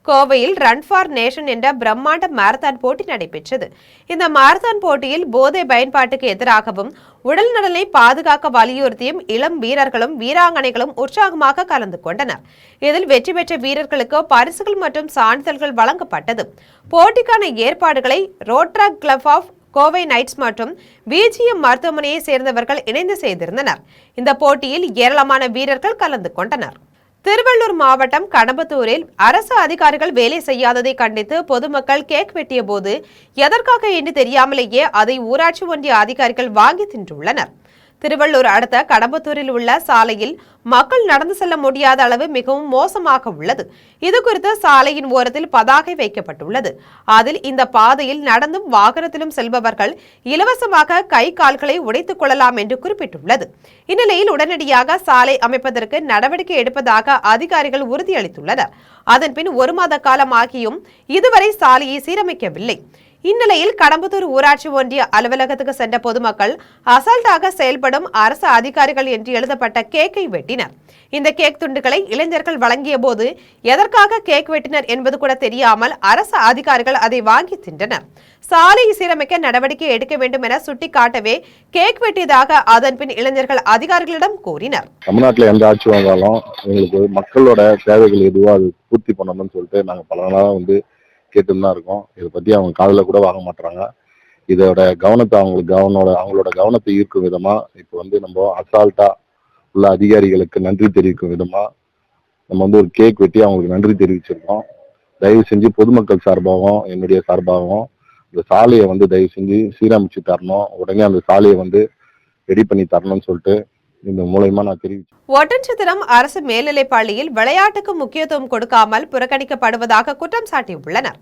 கோவையில் ரன் ஃபார் நேஷன் என்ற பிரம்மாண்ட மாரத்தான் போட்டி நடைபெற்றது. இந்த மாரத்தான் போட்டியில் போதை பயன்பாட்டுக்கு எதிராகவும் உடல் நலனை பாதுகாக்க வலியுறுத்தியும் இளம் வீரர்களும் வீராங்கனைகளும் உற்சாகமாக கலந்து கொண்டனர். இதில் வெற்றி பெற்ற வீரர்களுக்கு பரிசுகள் மற்றும் சான்றிதழ்கள் வழங்கப்பட்டது. போட்டிக்கான ஏற்பாடுகளை Rotaract club of Kovai knights மற்றும் BGM மருத்துவமனையை சேர்ந்தவர்கள் இணைந்து செய்திருந்தனர். இந்த போட்டியில் ஏராளமான வீரர்கள் கலந்து கொண்டனர். திருவள்ளூர் மாவட்டம் கடம்பத்தூரில் அரசு அதிகாரிகள் வேலை செய்யாததை கண்டித்து பொதுமக்கள் கேக் வெட்டிய போது எதற்காக என்று தெரியாமலேயே அதை ஊராட்சி ஒன்றிய அதிகாரிகள் வாங்கி தின்றுள்ளனர். திருவள்ளூர் அடுத்த கடம்பத்தூரில் உள்ள சாலையில் மக்கள் நடந்து செல்ல முடியாத அளவு மிகவும் மோசமாக உள்ளது. இது குறித்து சாலையின் ஓரத்தில் பதாகை வைக்கப்பட்டுள்ளது. அதில் இந்த பாதையில் நடந்தும் வாகனத்திலும் செல்பவர்கள் இலவசமாக கை கால்களை உடைத்துக் கொள்ளலாம் என்று குறிப்பிட்டுள்ளது. இந்நிலையில் உடனடியாக சாலை அமைப்பதற்கு நடவடிக்கை எடுப்பதாக அதிகாரிகள் உறுதியளித்துள்ளனர். அதன்பின் 1 மாத காலமாகியும் இதுவரை சாலையை சீரமைக்கவில்லை. இந்நிலையில் கடம்பத்தூர் ஊராட்சி ஒன்றிய அலுவலகத்துக்கு சென்ற பொதுமக்கள் அசால்ட்டாக செயல்படும் அரசு அதிகாரிகள் என்று எழுதப்பட்ட கேக்கை வெட்டினர். இந்த கேக் துண்டுகளை இளைஞர்கள் வழங்கிய போது எதற்காக கேக் வெட்டினர் என்பது கூட தெரியாமல் அரசு அதிகாரிகள் அதை வாங்கி தின்றனர். சாலையை சீரமைக்க நடவடிக்கை எடுக்க வேண்டும் என சுட்டிக்காட்டவே கேக் வெட்டியதாக அதன்பின் இளைஞர்கள் அதிகாரிகளிடம் கூறினர். தமிழ்நாட்டில் எந்த ஆட்சி வந்தாலும் எங்களுக்கு மக்களோட தேவைகள் எதுவோ அது பூர்த்தி பண்ணணும்னு சொல்லிட்டு நாங்கள் பல நாளாக கேட்டுன்னு தான் இருக்கோம். இதை பற்றி அவங்க காதில் கூட வாங்க மாட்டாங்க. இதோட கவனத்தை அவங்களோட கவனத்தை ஈர்க்கும் விதமாக இப்போ நம்ம அசால்ட்டா உள்ள அதிகாரிகளுக்கு நன்றி தெரிவிக்கும் விதமாக நம்ம ஒரு கேக் வெட்டி அவங்களுக்கு நன்றி தெரிவிச்சிருக்கோம். தயவு செஞ்சு பொதுமக்கள் சார்பாகவும் என்னுடைய சார்பாகவும் இந்த சாலையை தயவு செஞ்சு சீரமைச்சு தரணும். உடனே அந்த சாலையை ரெடி பண்ணி தரணும்னு சொல்லிட்டு இந்த மூலமா நான் தெரிவிச்சேன். ஒட்டன்சத்திரம் அரசு மேல்நிலைப் பள்ளியில் விளையாட்டுக்கு முக்கியத்துவம் கொடுக்காமல் புறக்கணிக்கப்படுவதாக குற்றம் சாட்டியுள்ளனர்.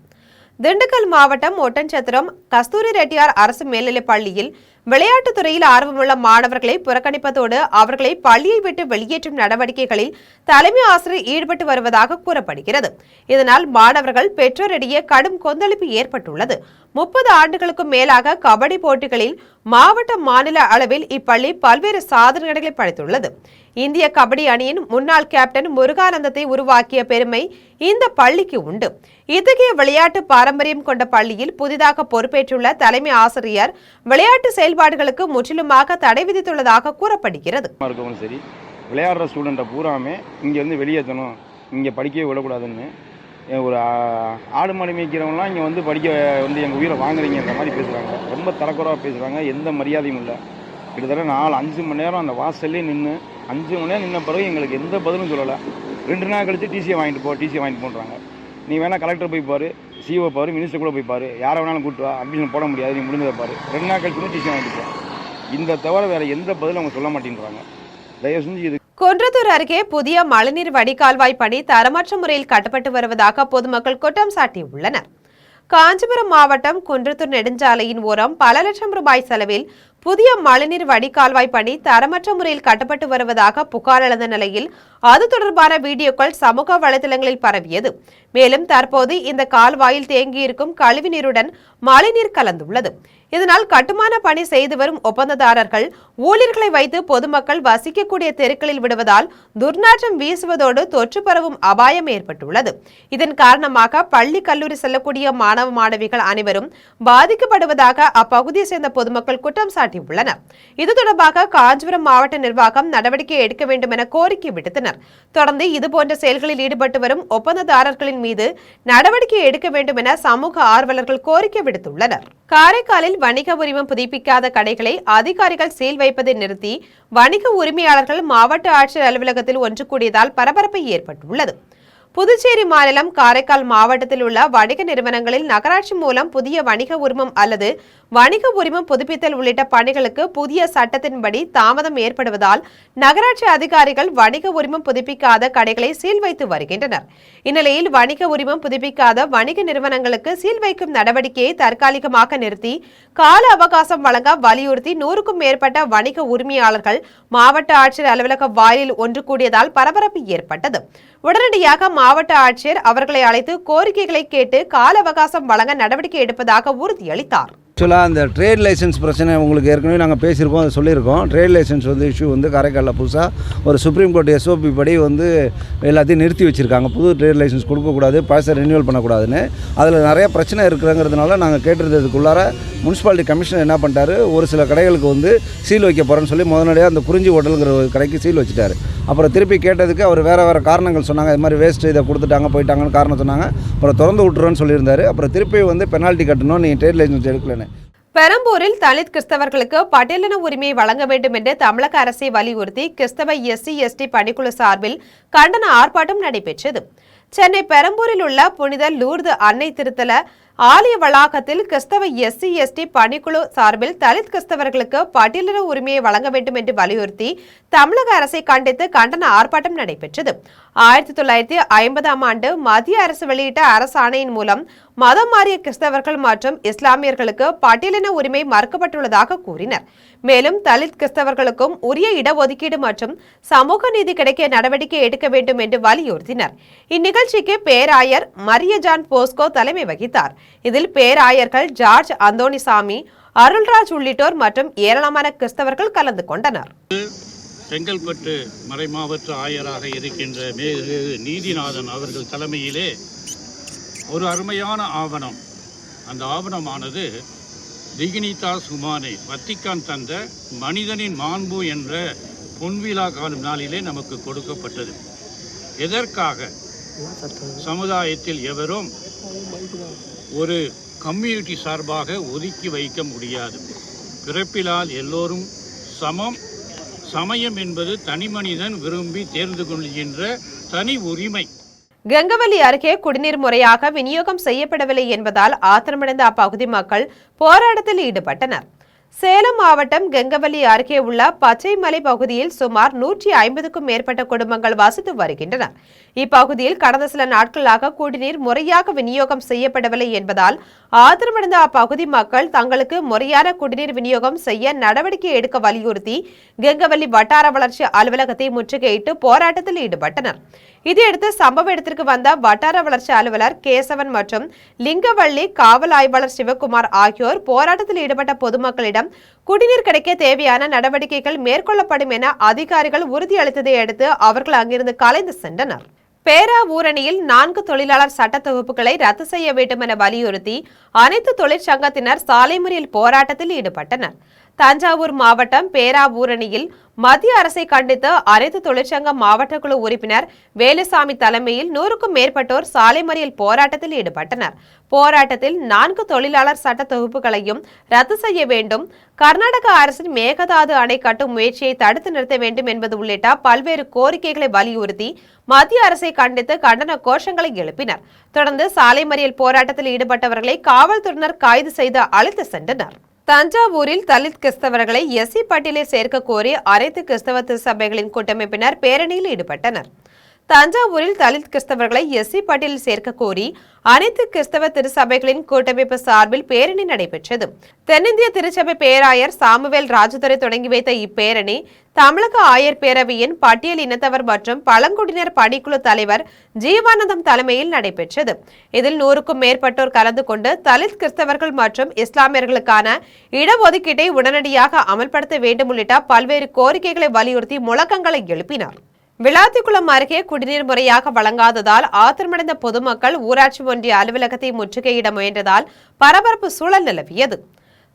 திண்டுக்கல் மாவட்டம் ஒட்டன்சத்திரம் கஸ்தூரி ரெட்டியார் அரசு மேல்நிலைப் பள்ளியில் விளையாட்டுத் துறையில் ஆர்வமுள்ள மாணவர்களை புறக்கணிப்பதோடு அவர்களை பள்ளியை விட்டு வெளியேற்றும் நடவடிக்கைகளில் தலைமை ஆசிரியர் ஈடுபட்டு வருவதாக கூறப்படுகிறது. இதனால் மாணவர்கள் பெற்றோரிடையே கடும் கொந்தளிப்பு ஏற்பட்டுள்ளது. 30 ஆண்டுகளுக்கும் மேலாக கபடி போட்டிகளில் மாவட்ட மாநில அளவில் இப்பள்ளி பல்வேறு சாதனைகளை படைத்துள்ளது. இந்திய கபடி அணியின் முன்னாள் கேப்டன் முருகானந்தத்தை உருவாக்கிய பெருமை இந்த பள்ளிக்கு உண்டு. இத்தகைய விளையாட்டு பாரம்பரியம் கொண்ட பள்ளியில் புதிதாக பொறுப்பேற்றுள்ள தலைமை ஆசிரியர் விளையாட்டு செயல்பாடுகளுக்கு முற்றிலுமாக தடை விதித்துள்ளதாக கூறப்படுகிறது. சரி, விளையாடுற ஸ்டூடெண்ட்டை பூராமே இங்கே வந்து வெளியேற்றணும், இங்கே படிக்கவே விடக்கூடாதுன்னு ஒரு ஆடு மாடு மேய்க்கிறவங்களாம் இங்கே வந்து படிக்க வந்து எங்கள் உயிரை வாங்குறீங்கன்ற மாதிரி பேசுகிறாங்க. ரொம்ப தரக்குறைவாக பேசுகிறாங்க. எந்த மரியாதையும் இல்லை. கிட்டத்தட்ட 4-5 மணி நேரம் அந்த வாசல்லே நின்று 5 மணி நேரம் நின்ன பிறகு எங்களுக்கு எந்த பதிலும் சொல்லலை. 2 நாள் கழித்து டிசியை வாங்கிட்டு போன்றாங்க. நீ வேணால் கலெக்டர் போய் பாரு, சிஓ பாரு, மினிஸ்டர் கூட போய் பாரு, யாரை வேணாலும் கூப்பிட்டு வா, அட்மிஷன் போட முடியாது, நீ முடிஞ்சதை பாரு. 2 நாள் கழிச்சு டிசி வாங்கிட்டு போ. இந்த தவிர வேறு எந்த பதிலும் அவங்க சொல்ல மாட்டேன்றாங்க. தயவு செஞ்சு இது குன்றத்தூர் அருகே புதிய மழைநீர் வடிகால்வாய் பணி தரமற்ற முறையில் கட்டப்பட்டு வருவதாக பொதுமக்கள் குற்றம் சாட்டியுள்ளனர். காஞ்சிபுரம் மாவட்டம் குன்றத்தூர் நெடுஞ்சாலையின் ஓரம் பல லட்சம் ரூபாய் செலவில் புதிய மழைநீர் வடிகால்வாய் பணி தரமற்ற முறையில் கட்டப்பட்டு வருவதாக புகார் எழுந்த நிலையில் அது தொடர்பான வீடியோக்கள் சமூக வலைதளங்களில் பரவியது. மேலும் தற்போது இந்த கால்வாயில் தேங்கியிருக்கும் கழிவுநீருடன் மழைநீர் கலந்துள்ளது. இதனால் கட்டுமான பணி செய்து வரும் ஒப்பந்ததாரர்கள் ஊழியர்களை வைத்து பொதுமக்கள் வசிக்கக்கூடிய தெருக்களில் விடுவதால் துர்நாற்றம் வீசுவதோடு தொற்று பரவும் அபாயம் ஏற்பட்டுள்ளது. இதன் காரணமாக பள்ளி கல்லூரி செல்லக்கூடிய மாணவ மாணவிகள் அனைவரும் பாதிக்கப்படுவதாக அப்பகுதியை சேர்ந்த பொதுமக்கள் குற்றம் சாட்டியுள்ளனர். இது தொடர்பாக காஞ்சிபுரம் மாவட்ட நிர்வாகம் நடவடிக்கை எடுக்க வேண்டும் என கோரிக்கை விடுத்தனர். தொடர்ந்து இதுபோன்ற செயல்களில் ஈடுபட்டு வரும் ஒப்பந்ததாரர்களின் மீது நடவடிக்கை எடுக்க வேண்டும் என சமூக ஆர்வலர்கள் கோரிக்கை விடுத்துள்ளனர். காரைக்காலில் வணிக உரிமம் புதுப்பிக்காத கடைகளை அதிகாரிகள் சீல் வைப்பதை நிறுத்தி வணிக உரிமையாளர்கள் மாவட்ட ஆட்சியர் அலுவலகத்தில் ஒன்று கூடியதால் பரபரப்பு ஏற்பட்டுள்ளது. புதுச்சேரி மாநிலம் காரைக்கால் மாவட்டத்தில் உள்ள வணிக நிறுவனங்களில் நகராட்சி மூலம் புதிய வணிக உரிமம் அல்லது வணிக உரிமம் புதுப்பித்தல் உள்ளிட்ட பணிகளுக்கு புதிய சட்டத்தின்படி தாமதம் ஏற்படுவதால் நகராட்சி அதிகாரிகள் வணிக உரிமம் புதுப்பிக்காத கடைகளை சீல் வைத்து வருகின்றனர். இந்நிலையில் வணிக உரிமம் புதுப்பிக்காத வணிக நிறுவனங்களுக்கு சீல் வைக்கும் நடவடிக்கையை தற்காலிகமாக நிறுத்தி கால அவகாசம் வழங்க வலியுறுத்தி 100க்கும் மேற்பட்ட வணிக உரிமையாளர்கள் மாவட்ட ஆட்சியர் அலுவலக வாயிலில் ஒன்று கூடியதால் பரபரப்பு ஏற்பட்டது. உடனடியாக மாவட்ட ஆட்சியர் அவர்களை அழைத்து கோரிக்கைகளை கேட்டு கால அவகாசம் வழங்க நடவடிக்கை எடுப்பதாக உறுதியளித்தார். ஆக்சுவலாக அந்த ட்ரேட் லைசன்ஸ் பிரச்சனை உங்களுக்கு ஏற்கனவே நாங்கள் பேசியிருக்கோம், அதை சொல்லியிருக்கோம். ட்ரேட் லைசன்ஸ் வந்து இஷ்யூ வந்து காரைக்காலில் புதுசாக ஒரு சுப்ரீம் கோர்ட் SOP படி வந்து எல்லாத்தையும் நிறுத்தி வச்சுருக்காங்க. புது ட்ரேட் லைசன்ஸ் கொடுக்கக்கூடாது, பழசை ரினியூவல் பண்ணக்கூடாதுன்னு. அதில் நிறைய பிரச்சனை இருக்கிறங்கிறதுனால நாங்கள் கேட்டிருந்ததுக்குள்ளார முனிசிபாலிட்டி கமிஷனர் என்ன பண்ணிட்டாரு, ஒரு சில கடைகளுக்கு வந்து சீல் வைக்க போகிறேன்னு சொல்லி முதனடியாக அந்த குறிஞ்சி ஹோட்டலுங்கிற ஒரு கடைக்கு சீல் வச்சுட்டாரு. அப்புறம் திருப்பி கேட்டதுக்கு அவர் வேறு காரணங்கள் சொன்னாங்க. இது மாதிரி வேஸ்ட்டு இதை கொடுத்துட்டாங்க போயிட்டாங்கன்னு காரணம் சொன்னாங்க. அப்புறம் திறந்து விட்டுருன்னு சொல்லியிருந்தாரு. அப்புறம் திருப்பி வந்து பெனால்ட்டி கட்டணும், நீங்கள் ட்ரேட் லைசன்ஸ் எடுக்கலன்னு. பெரம்பூரில் தலித் கிறிஸ்தவர்களுக்கு பட்டியலின உரிமையை வழங்க வேண்டும் என்று தமிழக அரசை வலியுறுத்தி கிறிஸ்தவ SC/ST பணிக்குழு சார்பில் கண்டன ஆர்ப்பாட்டம் நடைபெற்றது. சென்னை பெரம்பூரில் உள்ள புனித லூர்து அன்னை திருத்தல ஆலய வளாகத்தில் கிறிஸ்தவ SC/ST பணிக்குழு சார்பில் தலித் கிறிஸ்தவர்களுக்கு பட்டியலின உரிமையை வழங்க வேண்டும் என்று வலியுறுத்தி தமிழக அரசை கண்டித்து கண்டன ஆர்ப்பாட்டம் நடைபெற்றது. 1950ஆம் ஆண்டு மத்திய அரசு வெளியிட்ட அரசாணையின் மூலம் மதம் மாறிய கிறிஸ்தவர்கள் மற்றும் இஸ்லாமியர்களுக்கு பட்டியலின உரிமை மறுக்கப்பட்டுள்ளதாக கூறினர். மேலும் தலித் கிறிஸ்தவர்களுக்கும் உரிய இடஒதுக்கீடு மற்றும் சமூக நீதி கிடைக்க நடவடிக்கை எடுக்க வேண்டும் என்று வலியுறுத்தினர். இந்நிகழ்ச்சிக்கு பேராயர் மரிய ஜான் போஸ்கோ தலைமை வகித்தார். இதில் பேராயர்கள் ஜார்ஜ் அந்தோணிசாமி, அருள்ராஜ் உள்ளிட்டோர் மற்றும் ஏராளமான கிறிஸ்தவர்கள் கலந்து கொண்டனர். செங்கல்பட்டு மறைமாவட்ட ஆயராக இருக்கின்ற மேகு நீதிநாதன் அவர்கள் தலைமையிலே ஒரு அருமையான ஆவணம், அந்த ஆவணமானது டிகினிட்டாஸ் ஹுமானே வத்திக்கான் தந்த மனிதனின் மாண்பு என்ற பொன்விழா காணும் நாளிலே நமக்கு கொடுக்கப்பட்டது. எதற்காக? சமுதாயத்தில் எவரும் ஒரு கம்யூனிட்டி சார்பாக ஒதுக்கி வைக்க முடியாது. பிறப்பிலால் எல்லோரும் சமம். சமயம் என்பது தனி மனிதன் விரும்பி தேர்ந்து கொள்கின்ற தனி உரிமை. கங்கவல்லி அருகே குடிநீர் முறையாக விநியோகம் செய்யப்படவில்லை என்பதால் ஆத்திரமடைந்த அப்பகுதி மக்கள் போராட்டத்தில் ஈடுபட்டனர். சேலம் மாவட்டம் கெங்கவல்லி அருகே உள்ள பச்சைமலை பகுதியில் சுமார் 150க்கும் மேற்பட்ட குடும்பங்கள் வசித்து வருகின்றனர். இப்பகுதியில் கடந்த சில நாட்களாக குடிநீர் முறையாக விநியோகம் செய்யப்படவில்லை என்பதால் ஆத்திரமடைந்த அப்பகுதி மக்கள் தங்களுக்கு முறையான குடிநீர் விநியோகம் செய்ய நடவடிக்கை எடுக்க வலியுறுத்தி கெங்கவல்லி வட்டார வளர்ச்சி அலுவலகத்தை முற்றுகையிட்டு போராட்டத்தில் ஈடுபட்டனர். இதையடுத்து சம்பவ இடத்திற்கு வந்த வட்டார வளர்ச்சி அலுவலர் கேசவன் மற்றும் லிங்கவள்ளி காவல் ஆய்வாளர் சிவகுமார் ஆகியோர் போராட்டத்தில் ஈடுபட்ட பொதுமக்களிடம் குடிநீர் கிடைக்க தேவையான நடவடிக்கைகள் மேற்கொள்ளப்படும் என அதிகாரிகள் உறுதியளித்ததை அடுத்து அவர்கள் அங்கிருந்து கலைந்து சென்றனர். பேராவூரணியில் 4 தொழிலாளர் சட்ட தொகுப்புகளை ரத்து செய்ய வேண்டும் என வலியுறுத்தி அனைத்து தொழிற்சங்கத்தினர் சாலை மறியல் போராட்டத்தில் ஈடுபட்டனர். தஞ்சாவூர் மாவட்டம் பேராவூரணியில் மத்திய அரசை கண்டித்து அனைத்து தொழிற்சங்க மாவட்ட குழு உறுப்பினர் வேலுசாமி தலைமையில் 100க்கும் மேற்பட்டோர் சாலை மறியல் போராட்டத்தில் ஈடுபட்டனர். போராட்டத்தில் 4 தொழிலாளர் சட்ட தொகுப்புகளையும் ரத்து செய்ய வேண்டும், கர்நாடக அரசின் மேகதாது அணை கட்டும் முயற்சியை தடுத்து நிறுத்த வேண்டும் என்பது உள்ளிட்ட பல்வேறு கோரிக்கைகளை வலியுறுத்தி மத்திய அரசை கண்டித்து கண்டன கோஷங்களை எழுப்பினர். தொடர்ந்து சாலை மறியல் போராட்டத்தில் ஈடுபட்டவர்களை காவல்துறையினர் கைது செய்து அழைத்து சென்றனர். தஞ்சாவூரில் தலித் கிறிஸ்தவர்களை எஸ்சி பட்டியலில் சேர்க்க கோரி அனைத்து கிறிஸ்தவ திருச்சபைகளின் கூட்டமைப்பினர் பேரணியில் ஈடுபட்டனர். தஞ்சாவூரில் தலித் கிறிஸ்தவர்களை எஸ்சி பட்டியலில் சேர்க்க கோரி அனைத்து கிறிஸ்தவ திருச்சபைகளின் கூட்டமைப்பு சார்பில் பேரணி நடைபெற்றது. தென்னிந்திய திருச்சபை பேராயர் சாமுவேல் ராஜதுரை தொடங்கி வைத்த இப்பேரணி தமிழக ஆயர் பேரவையின் பட்டியல் இனத்தவர் மற்றும் பழங்குடியினர் பணிக்குழு தலைவர் ஜீவானந்தம் தலைமையில் நடைபெற்றது. இதில் 100க்கும் மேற்பட்டோர் கலந்து கொண்டு தலித் கிறிஸ்தவர்கள் மற்றும் இஸ்லாமியர்களுக்கான இடஒதுக்கீட்டை உடனடியாக அமல்படுத்த வேண்டும் உள்ளிட்ட பல்வேறு கோரிக்கைகளை வலியுறுத்தி முழக்கங்களை எழுப்பினார். விளாத்திக்குளம் அருகே குடிநீர் முறையாக வழங்காததால் ஆத்திரமடைந்த பொதுமக்கள் ஊராட்சி ஒன்றிய அலுவலகத்தை முற்றுகையிட முயன்றதால் பரபரப்பு சூழல் நிலவியது.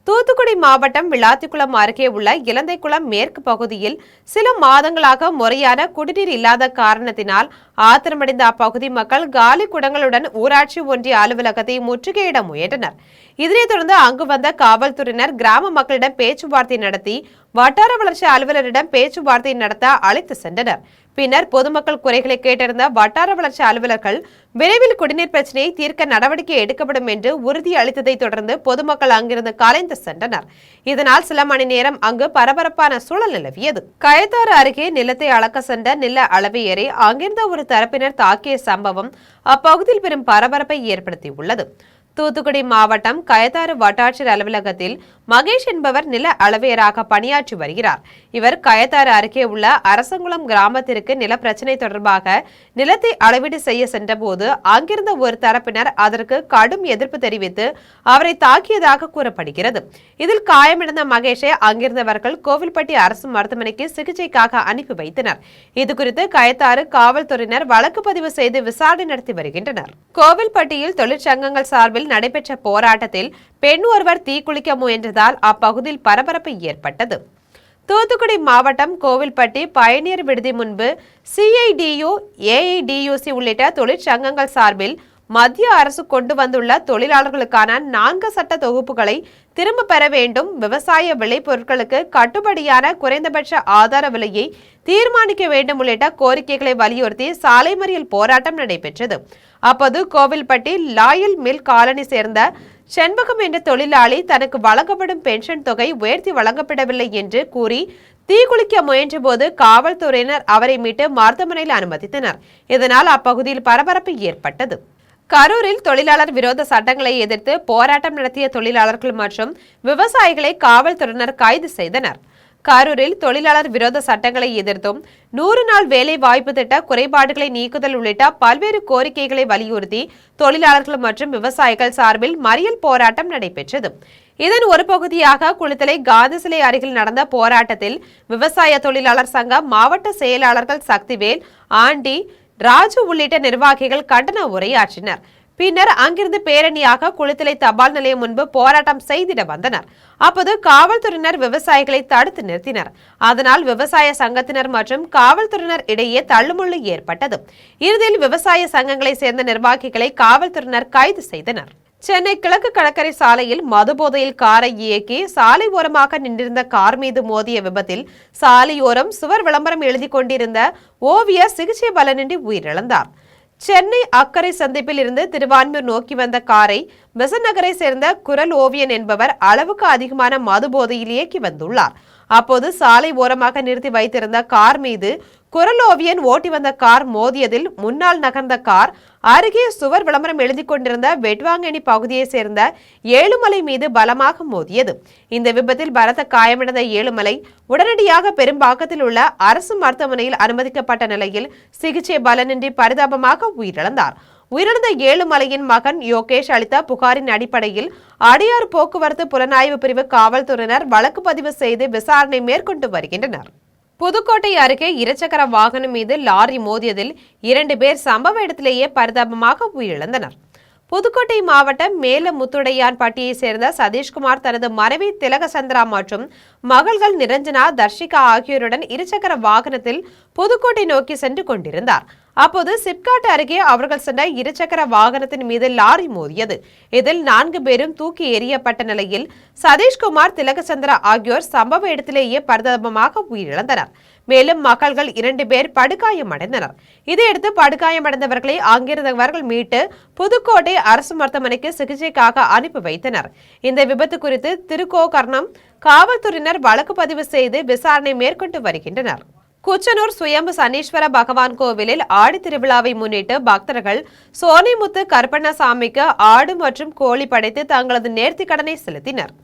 தூத்துக்குடி மாவட்டம் விளாத்திக்குளம் அருகே உள்ள இலந்தைக்குளம் மேற்கு பகுதியில் சில மாதங்களாக முறையான குடிநீர் இல்லாத காரணத்தினால் ஆத்திரமடைந்த அப்பகுதி மக்கள் காலி குடங்களுடன் ஊராட்சி ஒன்றிய அலுவலகத்தை முற்றுகையிட முயன்றனர். இதனைத் தொடர்ந்து அங்கு வந்த காவல்துறையினர் கிராம மக்களிடம் பேச்சுவார்த்தை நடத்தி வட்டார வளர்ச்சி அலுவலரிடம் பேச்சுவார்த்தை நடத்த அழைத்து சென்றனர். பின்னர் பொதுமக்கள் குறைகளை கேட்டறிந்த வட்டார வளர்ச்சி அலுவலர்கள் விரைவில் குடிநீர் பிரச்சனையை தீர்க்க நடவடிக்கை எடுக்கப்படும் என்று உறுதி அளித்ததை தொடர்ந்து பொதுமக்கள் அங்கிருந்து கலைந்து சென்றனர். இதனால் சில மணி நேரம் அங்கு பரபரப்பான சூழல் நிலவியது. கயத்தாறு அருகே நிலத்தை அளக்க சென்ற நில அளவையரை அங்கிருந்த ஒரு தரப்பினர் தாக்கிய சம்பவம் அப்பகுதியில் பெரும் பரபரப்பை ஏற்படுத்தியுள்ளது. தூத்துக்குடி மாவட்டம் கயத்தாறு வட்டாட்சியர் அலுவலகத்தில் மகேஷ் என்பவர் நில அளவையராக பணியாற்றி வருகிறார். இவர் கயத்தாறு அருகே உள்ள அரசங்குளம் கிராமத்திற்கு நில பிரச்சினை தொடர்பாக நிலத்தை அளவீடு செய்ய சென்றபோது அங்கிருந்த ஒரு தரப்பினர் அதற்கு கடும் எதிர்ப்பு தெரிவித்து அவரை தாக்கியதாக கூறப்படுகிறது. இதில் காயமடைந்த மகேஷை அங்கிருந்தவர்கள் கோவில்பட்டி அரசு மருத்துவமனைக்கு சிகிச்சைக்காக அனுப்பி வைத்தனர். இதுகுறித்து கயத்தாறு காவல்துறையினர் வழக்கு பதிவு செய்து விசாரணை நடத்தி வருகின்றனர். கோவில்பட்டியில் தொழிற்சங்கங்கள் சார்பில் நடைபெற்ற போராட்டத்தில் பெண் ஒருவர் தீக்குளிக்க முயன்றதால் அப்பகுதியில் பரபரப்பு ஏற்பட்டது. தூத்துக்குடி மாவட்டம் கோவில்பட்டி பயணியர் விடுதி முன்பு CIDU, AIDUC உள்ளிட்ட தொழிற்சங்கங்கள் சார்பில் மத்திய அரசு கொண்டு வந்துள்ள தொழிலாளர்களுக்கான 4 சட்ட தொகுப்புகளை திரும்ப பெற வேண்டும், விவசாய விளைபொருட்களுக்கு கட்டுப்படியான குறைந்தபட்ச ஆதார விலையை தீர்மானிக்க வேண்டும் உள்ளிட்ட கோரிக்கைகளை வலியுறுத்தி சாலை மறியல் போராட்டம் நடைபெற்றது. அப்போது கோவில்பட்டி லாயல் மில் காலனி சேர்ந்த செண்பகம் என்ற தொழிலாளி தனக்கு வழங்கப்படும் பென்ஷன் தொகை உயர்த்தி வழங்கப்படவில்லை என்று கூறி தீக்குளிக்க முயன்றபோது காவல்துறையினர் அவரை மீட்டு மருத்துவமனையில் அனுமதித்தனர். இதனால் அப்பகுதியில் பரபரப்பு ஏற்பட்டது. கரூரில் தொழிலாளர் விரோத சட்டங்களை எதிர்த்து போராட்டம் நடத்திய தொழிலாளர்கள் மற்றும் விவசாயிகளை காவல்துறையினர் கைது செய்தனர். கரூரில் தொழிலாளர் விரோத சட்டங்களை எதிர்த்தும் 100 நாள் வேலை வாய்ப்பு திட்ட குறைபாடுகளை நீக்குதல் உள்ளிட்ட பல்வேறு கோரிக்கைகளை வலியுறுத்தி தொழிலாளர்கள் மற்றும் விவசாயிகள் சார்பில் மறியல் போராட்டம் நடைபெற்றது. இதன் ஒரு பகுதியாக குளித்தலை காந்தி சிலை அருகில் நடந்த போராட்டத்தில் விவசாய தொழிலாளர் சங்க மாவட்ட செயலாளர்கள் சக்திவேல், ஆண்டி, ராஜு உள்ளிட்ட நிர்வாகிகள் கண்டன உரையாற்றினர். பின்னர் அங்கிருந்து பேரணியாக குளித்தலை தபால் நிலையம் முன்பு போராட்டம் செய்திட வந்தனர். அப்போது காவல்துறையினர் விவசாயிகளை தடுத்து நிறுத்தினர். அதனால் விவசாய சங்கத்தினர் மற்றும் காவல்துறையினர் இடையே தள்ளுமுள்ளு ஏற்பட்டது. இறுதியில் விவசாய சங்கங்களை சேர்ந்த நிர்வாகிகளை காவல்துறையினர் கைது செய்தனர். சென்னை கிழக்கு கடற்கரை சாலையில் மதுபோதையில் காரை இயக்கி சாலை ஓரமாக நின்றிருந்த கார் மீது மோதிய விபத்தில் சாலையோரம் சுவர் விளம்பரம் எழுதி கொண்டிருந்த ஓவியர் சிகிச்சை பலனின்றி உயிரிழந்தார். சென்னை அக்கரை சந்திப்பில் இருந்து திருவான்மியூர் நோக்கி வந்த காரை பெசன்ட் நகரை சேர்ந்த குரல் ஓவியன் என்பவர் அளவுக்கு அதிகமான மது போதையில் இயக்கி வந்துள்ளார். அப்போது சாலை ஓரமாக நிறுத்தி வைத்திருந்த கார் மீது குரல் ஓவியன் ஓட்டி வந்த கார் மோதியதில் முன்னால் நகர்ந்த கார் அருகே சுவர் விளம்பரம் எழுதி கொண்டிருந்த வெட்வாங்கேணி பகுதியை சேர்ந்த ஏழுமலை மீது பலமாக மோதியது. இந்த விபத்தில் பலத்த காயமடைந்த ஏழுமலை உடனடியாக பெரும்பாக்கத்தில் உள்ள அரசு மருத்துவமனையில் அனுமதிக்கப்பட்ட நிலையில் சிகிச்சை பலனின்றி பரிதாபமாக உயிரிழந்தார். உயிரிழந்த ஏழுமலையின் மகன் யோகேஷ் அளித்த புகாரின் அடிப்படையில் அடையார் போக்குவரத்து புலனாய்வு பிரிவு காவல்துறையினர் வழக்கு பதிவு செய்து விசாரணை மேற்கொண்டு வருகின்றனர். புதுக்கோட்டை அருகே இருசக்கர வாகனம் மீது லாரி மோதியதில் 2 பேர் சம்பவ இடத்திலேயே பரிதாபமாக உயிரிழந்தனர். புதுக்கோட்டை மாவட்டம் மேலமுத்துடையான்பட்டியை சேர்ந்த சதீஷ்குமார் தனது மனைவி திலகசந்திரா மற்றும் மகள்கள் நிரஞ்சனா, தர்ஷிகா ஆகியோருடன் இருசக்கர வாகனத்தில் புதுக்கோட்டை நோக்கி சென்று கொண்டிருந்தார். அப்போது சிப்காட் அருகே அவர்கள் சென்ற இருசக்கர வாகனத்தின் மீது லாரி மோதியது. இதில் 4 பேரும் தூக்கி எறியப்பட்ட நிலையில் சதீஷ்குமார், திலகசந்திரா ஆகியோர் சம்பவ இடத்திலேயே பரிதாபமாக உயிரிழந்தனர். மேலும் மகள்கள் 2 பேர் படுகாயமடைந்தனர். இதையடுத்து படுகாயமடைந்தவர்களை அங்கிருந்தவர்கள் மீட்டு புதுக்கோட்டை அரசு மருத்துவமனைக்கு சிகிச்சைக்காக அனுப்பி வைத்தனர். இந்த விபத்து குறித்து திருக்கோகர்ணம் காவல்துறையினர் வழக்கு பதிவு செய்து விசாரணை மேற்கொண்டு வருகின்றனர். குச்சனூர் சுயம்பு சனீஸ்வர பகவான் கோவிலில் ஆடி திருவிழாவை முன்னிட்டு பக்தர்கள் சோனைமுத்து கருப்பண்ணசாமிக்கு ஆடு மற்றும் கோழி படைத்து தங்களது நேர்த்திக்கடனை செலுத்தினர்.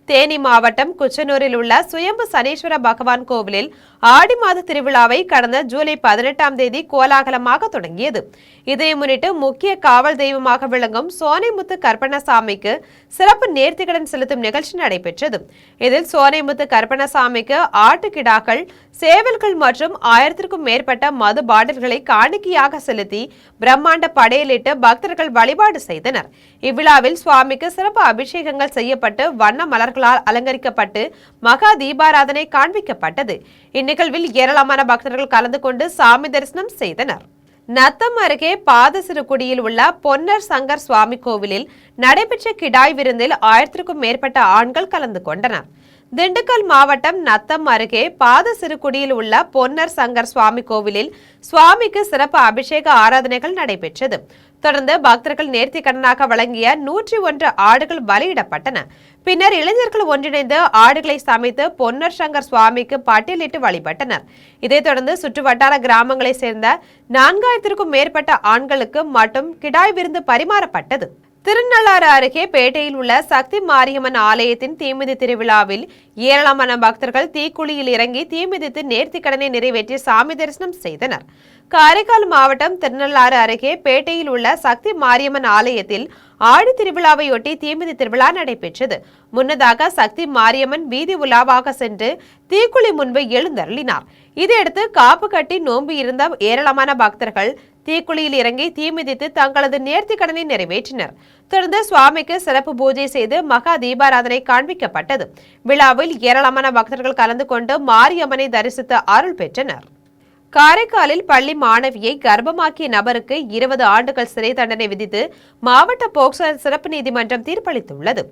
தேனி மாவட்டம் குச்சனூரில் உள்ள சுயம்பு சனீஸ்வர பகவான் கோவிலில் ஆடி மாத திருவிழாவை கடந்த ஜூலை 18ஆம் தேதி கோலாகலமாக தொடங்கியது. இதை முன்னிட்டு முக்கிய காவல் தெய்வமாக விளங்கும் சோனைமுத்து கருப்பண்ணசாமிக்கு சிறப்பு நேர்த்திக்கடன் செலுத்தும் நிகழ்ச்சி நடைபெற்றது. இதில் சோனைமுத்து கருப்பண்ணசாமிக்கு ஆட்டுக்கிடாக்கள், சேவல்கள் மற்றும் 1000க்கும் மேற்பட்ட மது பாட்டில்களை காணிக்கையாக செலுத்தி பிரம்மாண்ட படையலிட்டு பக்தர்கள் வழிபாடு செய்தனர். இவ்விழாவில் சுவாமிக்கு சிறப்பு அபிஷேகங்கள் செய்யப்பட்டு வண்ண மலர்களால் அலங்கரிக்கப்பட்டு மகா தீபாராதனை காண்பிக்கப்பட்டது. இந்நிகழ்வில் ஏராளமான பக்தர்கள் கலந்து கொண்டு சாமி தரிசனம் செய்தனர். நத்தம் அருகே பாதசிறுகுடியில் உள்ள பொன்னர் சங்கர் சுவாமி கோவிலில் நடைபெற்ற கிடாய் விருந்தில் 1000க்கும் மேற்பட்ட ஆண்கள் கலந்து கொண்டனர். திண்டுக்கல் மாவட்டம் நத்தம் அருகே பாதசிறுகுடியில் உள்ள பொன்னர் சங்கர் சுவாமி கோவிலில் சுவாமிக்கு சிறப்பு அபிஷேக ஆராதனைகள் நடைபெற்றது. தொடர்ந்து பக்தர்கள் நேர்த்திக்கடனாக வழங்கிய 101 ஆடுகள் பலியிடப்பட்டன. பின்னர் இளைஞர்கள் ஒன்றிணைந்து ஆடுகளை சமைத்து பொன்னர் சங்கர் சுவாமிக்கு பட்டியலிட்டு வழிபட்டனர். இதைத் தொடர்ந்து சுற்றுவட்டார கிராமங்களை சேர்ந்த 4000க்கும் மேற்பட்ட ஆண்களுக்கு மட்டும் கிடாய் விருந்து பரிமாறப்பட்டது. திருநள்ளாறு அருகே பேட்டையில் உள்ள சக்தி மாரியம்மன் ஆலயத்தின் தீமிதி திருவிழாவில் ஏராளமான பக்தர்கள் தீக்குழியில் இறங்கி தீமிதித்து நேர்த்திக்கடனை நிறைவேற்றி சாமி தரிசனம் செய்தனர். காரைக்கால் மாவட்டம் திருநள்ளாறு அருகே பேட்டையில் உள்ள சக்தி மாரியம்மன் ஆலயத்தில் ஆடி திருவிழாவையொட்டி தீமிதி திருவிழா நடைபெற்றது. முன்னதாக சக்தி மாரியம்மன் வீதி உலாவாக சென்று தீக்குழி முன்பு எழுந்தருளினார். இதையடுத்து காப்பு கட்டி நோன்பு இருந்த ஏராளமான பக்தர்கள் தீக்குழியில் இறங்கி தீமிதித்து தங்களது நேர்த்திக்கடனை நிறைவேற்றினர். தொடர்ந்து சுவாமிக்கு சிறப்பு பூஜை செய்து மகா தீபாராதனை காண்பிக்கப்பட்டது. விழாவில் ஏராளமான பக்தர்கள் கலந்து கொண்டு மாரியம்மனை தரிசித்து அருள் பெற்றனர். காரைக்காலில் பள்ளி மாணவியை கர்ப்பமாக்கிய நபருக்கு 20 ஆண்டுகள் சிறை தண்டனை விதித்து மாவட்ட போக்சோ சிறப்பு நீதிமன்றம் தீர்ப்பளித்துள்ளது.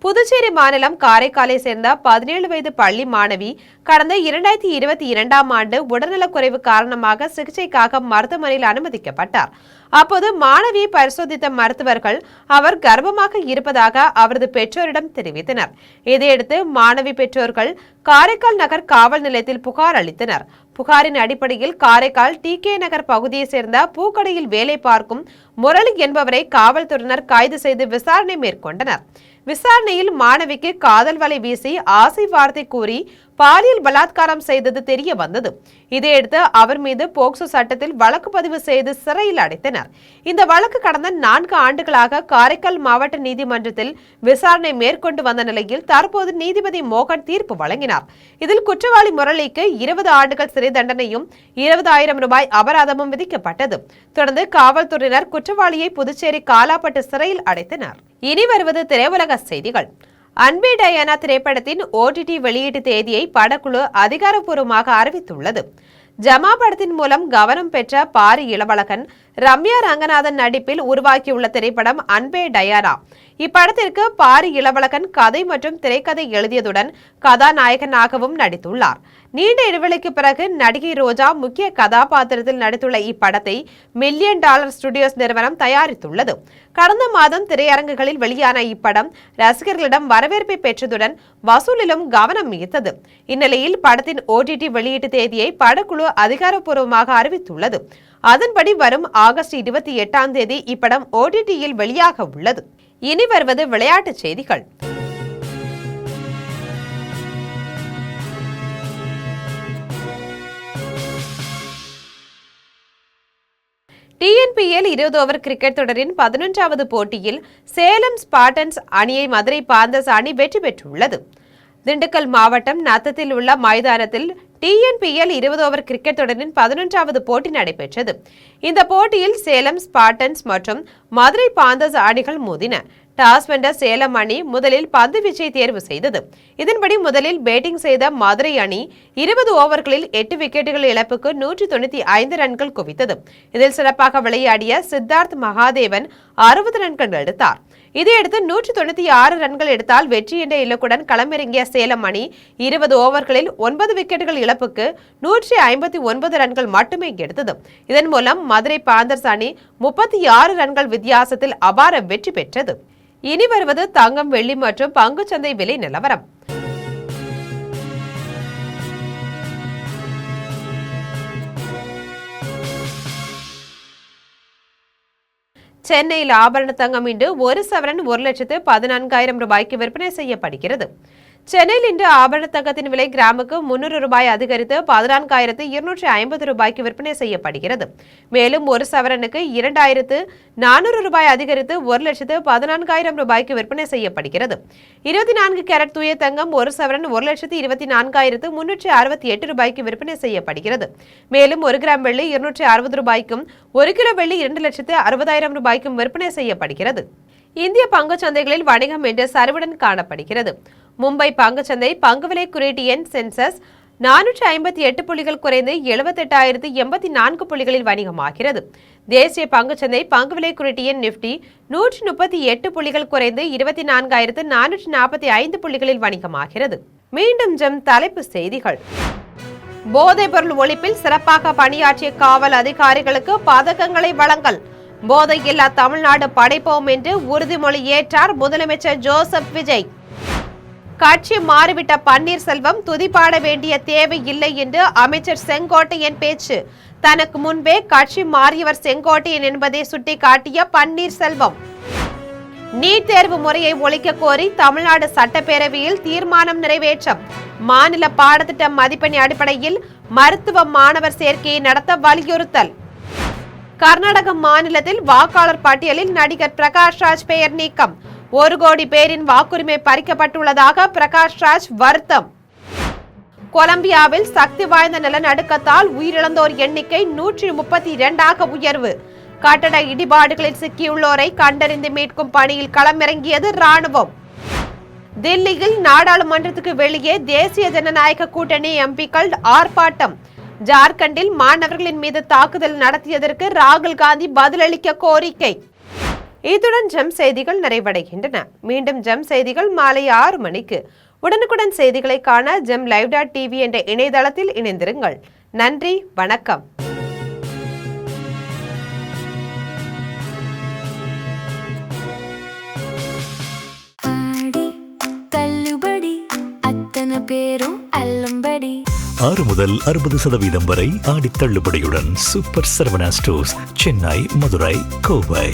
புதுச்சேரி மாநிலம் காரைக்காலை சேர்ந்த 17 வயது பள்ளி மாணவி கடந்த 2022ஆம் ஆண்டு உடல்நலக்குறைவு காரணமாக சிகிச்சைக்காக மருத்துவமனையில் அனுமதிக்கப்பட்டார். அப்போது மாணவியை பரிசோதித்த மருத்துவர்கள் அவர் கர்ப்பமாக இருப்பதாக அவரது பெற்றோரிடம் தெரிவித்தனர். இதையடுத்து மாணவி பெற்றோர்கள் காரைக்கால் நகர் காவல் நிலையத்தில் புகார் அளித்தனர். புகாரின் அடிப்படையில் காரைக்கால் TK நகர் பகுதியைச் சேர்ந்த பூக்கடையில் வேலை பார்க்கும் முரளி என்பவரை காவல்துறையினர் கைது செய்து விசாரணை மேற்கொண்டனர். விசாரணையில் மாணவிக்கு காதல் வலை வீசி ஆசை வார்த்தை கூறி பாலியல் பலாத்காரம் செய்தது தெரிய வந்தது. இதையடுத்து அவர் மீது போக்சோ சட்டத்தில் வழக்கு பதிவு செய்து சிறையில் அடைத்தனர். இந்த வழக்கு கடந்த 4 ஆண்டுகளாக காரைக்கால் மாவட்ட நீதிமன்றத்தில் விசாரணை மேற்கொண்டு வந்த நிலையில் தற்போது நீதிபதி மோகன் தீர்ப்பு வழங்கினார். இதில் குற்றவாளி முரளிக்கு 20 ஆண்டுகள் சிறை தண்டனையும் 20,000 ரூபாய் அபராதமும் விதிக்கப்பட்டது. தொடர்ந்து காவல்துறையினர் குற்றவாளியை புதுச்சேரி காலாப்பட்டு சிறையில் அடைத்தனர். இனி வருவது திரையுலக செய்திகள். அன்பே டயானா திரைப்படத்தின் OTT வெளியீட்டு தேதியை படக்குழு அதிகாரப்பூர்வமாக அறிவித்துள்ளது. ஜமா படத்தின் மூலம் கவனம் பெற்ற பாரி இளவழகன் ரம்யா ரங்கநாதன் நடிப்பில் உருவாக்கியுள்ள திரைப்படம் அன்பே டயானா. இப்படத்திற்கு பாரி இளவழகன் கதை மற்றும் திரைக்கதை எழுதியதுடன் கதாநாயகனாகவும் நடித்துள்ளார். நீண்ட இடைவெளிக்கு பிறகு நடிகை ரோஜா முக்கிய கதாபாத்திரத்தில் நடித்துள்ள இப்படத்தை $1 மில்லியன் ஸ்டுடியோஸ் நிறுவனம் தயாரித்துள்ளது. கடந்த மாதம் திரையரங்குகளில் வெளியான இப்படம் ரசிகர்களிடம் வரவேற்பை பெற்றதுடன் வசூலிலும் கவனம் ஈர்த்தது. இந்நிலையில் படத்தின் OTT வெளியீட்டு தேதியை படக்குழு அதிகாரப்பூர்வமாக அறிவித்துள்ளது. அதன்படி வரும் ஆகஸ்ட் 28ஆம் தேதி இப்படம் OTTயில் வெளியாக உள்ளது. இனி வருவது விளையாட்டுச் செய்திகள். TNPL 20 ஓவர் கிரிக்கெட் தொடரின் 11வது போட்டியில் சேலம் ஸ்பார்டன்ஸ் அணியை மதுரை பாந்தர்ஸ் அணி வெற்றி பெற்றுள்ளது. திண்டுக்கல் மாவட்டம் நத்தத்தில் உள்ள மைதானத்தில் TNPL 20 ஓவர் கிரிக்கெட் தொடரின் 11வது போட்டி நடைபெற்றது. இந்த போட்டியில் சேலம் ஸ்பார்டன்ஸ் மற்றும் மதுரை பாந்தர்ஸ் அணிகள் மோதின. டாஸ் வென்ற சேலம் அணி முதலில் பந்து வீச்சை தேர்வு செய்தது. இதன்படி முதலில் பேட்டிங் செய்த மதுரை அணி 20 ஓவர்களில் 8 விக்கெட்டுகள் இழப்புக்கு 195 ரன்கள் குவித்தது. இதில் சிறப்பாக விளையாடிய சித்தார்த் மகாதேவன் 60 ரன்கள் எடுத்தார். இதையடுத்து 196 ரன்கள் எடுத்தால் வெற்றி என்ற இலக்குடன் களமிறங்கிய சேலம் அணி 20 ஓவர்களில் 9 விக்கெட்டுகள் இழப்புக்கு 159 ரன்கள் மட்டுமே எடுத்தது. இதன் மூலம் மதுரை பாந்தர்ஸ் அணி 36 ரன்கள் வித்தியாசத்தில் அபார வெற்றி பெற்றது. இனி வருவது தங்கம், வெள்ளி மற்றும் பங்குச்சந்தை விலை நிலவரம். சென்னையில் ஆபரண தங்கம் இன்று 1 சவரன் 1,14,000 ரூபாய்க்கு விற்பனை செய்யப்படுகிறது. சென்னையில் இன்று ஆபரண தங்கத்தின் விலை கிராமுக்கு 300 ரூபாய் அதிகரித்து 14,250 ரூபாய்க்கு விற்பனை செய்யப்படுகிறது. மேலும் 1 சவரனுக்கு 2,400 ரூபாய் அதிகரித்து 1,14,000 ரூபாய்க்கு விற்பனை செய்யப்படுகிறது. 24 கேரட் தூய தங்கம் 1 சவரன் 1,24,368 ரூபாய்க்கு விற்பனை செய்யப்படுகிறது. மேலும் 1 கிராம் வெள்ளி 260 ரூபாய்க்கும் 1 கிலோ வெள்ளி 2,60,000 ரூபாய்க்கும் விற்பனை செய்யப்படுகிறது. இந்திய பங்குச் சந்தைகளில் வணிகம் இன்று சரிவுடன் காணப்படுகிறது. மும்பை பங்குச்சந்தை பங்குவிலை குறியீட்டு எண் சென்சஸ் 458 புள்ளிகள் குறைந்து 78,084 புள்ளிகளில் வணிகமாகிறது. தேசிய பங்குச்சந்தை பங்குவிலை குறியீட்டு எண் நிப்டி 138 புள்ளிகள் குறைந்து 24,445 புள்ளிகளில் வணிகமாகிறது. மீண்டும் தலைப்புச் செய்திகள். போதைப்பொருள் ஒழிப்பில் சிறப்பாக பணியாற்றிய காவல் அதிகாரிகளுக்கு பதக்கங்களை வழங்கல். போதையில்லா தமிழ்நாடு படைப்போம் என்று உறுதிமொழி ஏற்றார் முதலமைச்சர் ஜோசப் விஜய். கட்சி மாறிவிட்ட பன்னீர்செல்வம் துதிபாட வேண்டிய தேவை இல்லை என்று அமைச்சர் செங்கோட்டையன் பேச்சு. தனக்கு முன்பே கட்சி மாறியவர் செங்கோட்டையன் என்பதை சுட்டிக்காட்டிய பன்னீர்செல்வம். நீட் தேர்வு முறையை ஒழிக்க கோரி தமிழ்நாடு சட்டப்பேரவையில் தீர்மானம் நிறைவேற்றம். மாநில பாடத்திட்ட மதிப்பெண் அடிப்படையில் மருத்துவ மாணவர் சேர்க்கையை நடத்த வலியுறுத்தல். கர்நாடக மாநிலத்தில் வாக்காளர் பட்டியலில் நடிகர் பிரகாஷ் ராஜ் பெயர் நீக்கம். 1 கோடி பேரின் வாக்குரிமை பறிக்கப்பட்டுள்ளதாக பிரகாஷ் ராஜ் வருத்தம். கொலம்பியாவில் சக்தி வாய்ந்த நிலநடுக்கத்தால் உயிரிழந்தோர் எண்ணிக்கை 132ஆக உயர்வு. கட்டட இடிபாடுகளில் சிக்கியுள்ளோரை கண்டறிந்து மீட்கும் பணியில் களமிறங்கியது ராணுவம். தில்லியில் நாடாளுமன்றத்துக்கு வெளியே தேசிய ஜனநாயக கூட்டணி எம்பிக்கள் ஆர்ப்பாட்டம். ஜார்க்கண்டில் மாணவர்களின் மீது தாக்குதல் நடத்தியதற்கு ராகுல் காந்தி பதிலளிக்க கோரிக்கை. இத்துடன் ஜெம் செய்திகள் நிறைவடைகின்றன. மீண்டும் ஜெம் செய்திகள் மாலை 6 மணிக்கு. உடனுக்குடன் செய்திகளை காண GemLive.tv என்ற இணையதளத்தில் இணைந்திருங்கள். நன்றி, வணக்கம். தள்ளுபடி அத்தனை பேரும் அல்லும்படி 6 முதல் 60% வரை ஆடி தள்ளுபடியுடன் சூப்பர் சரவணா ஸ்டோர்ஸ், சென்னை, மதுரை, கோவை.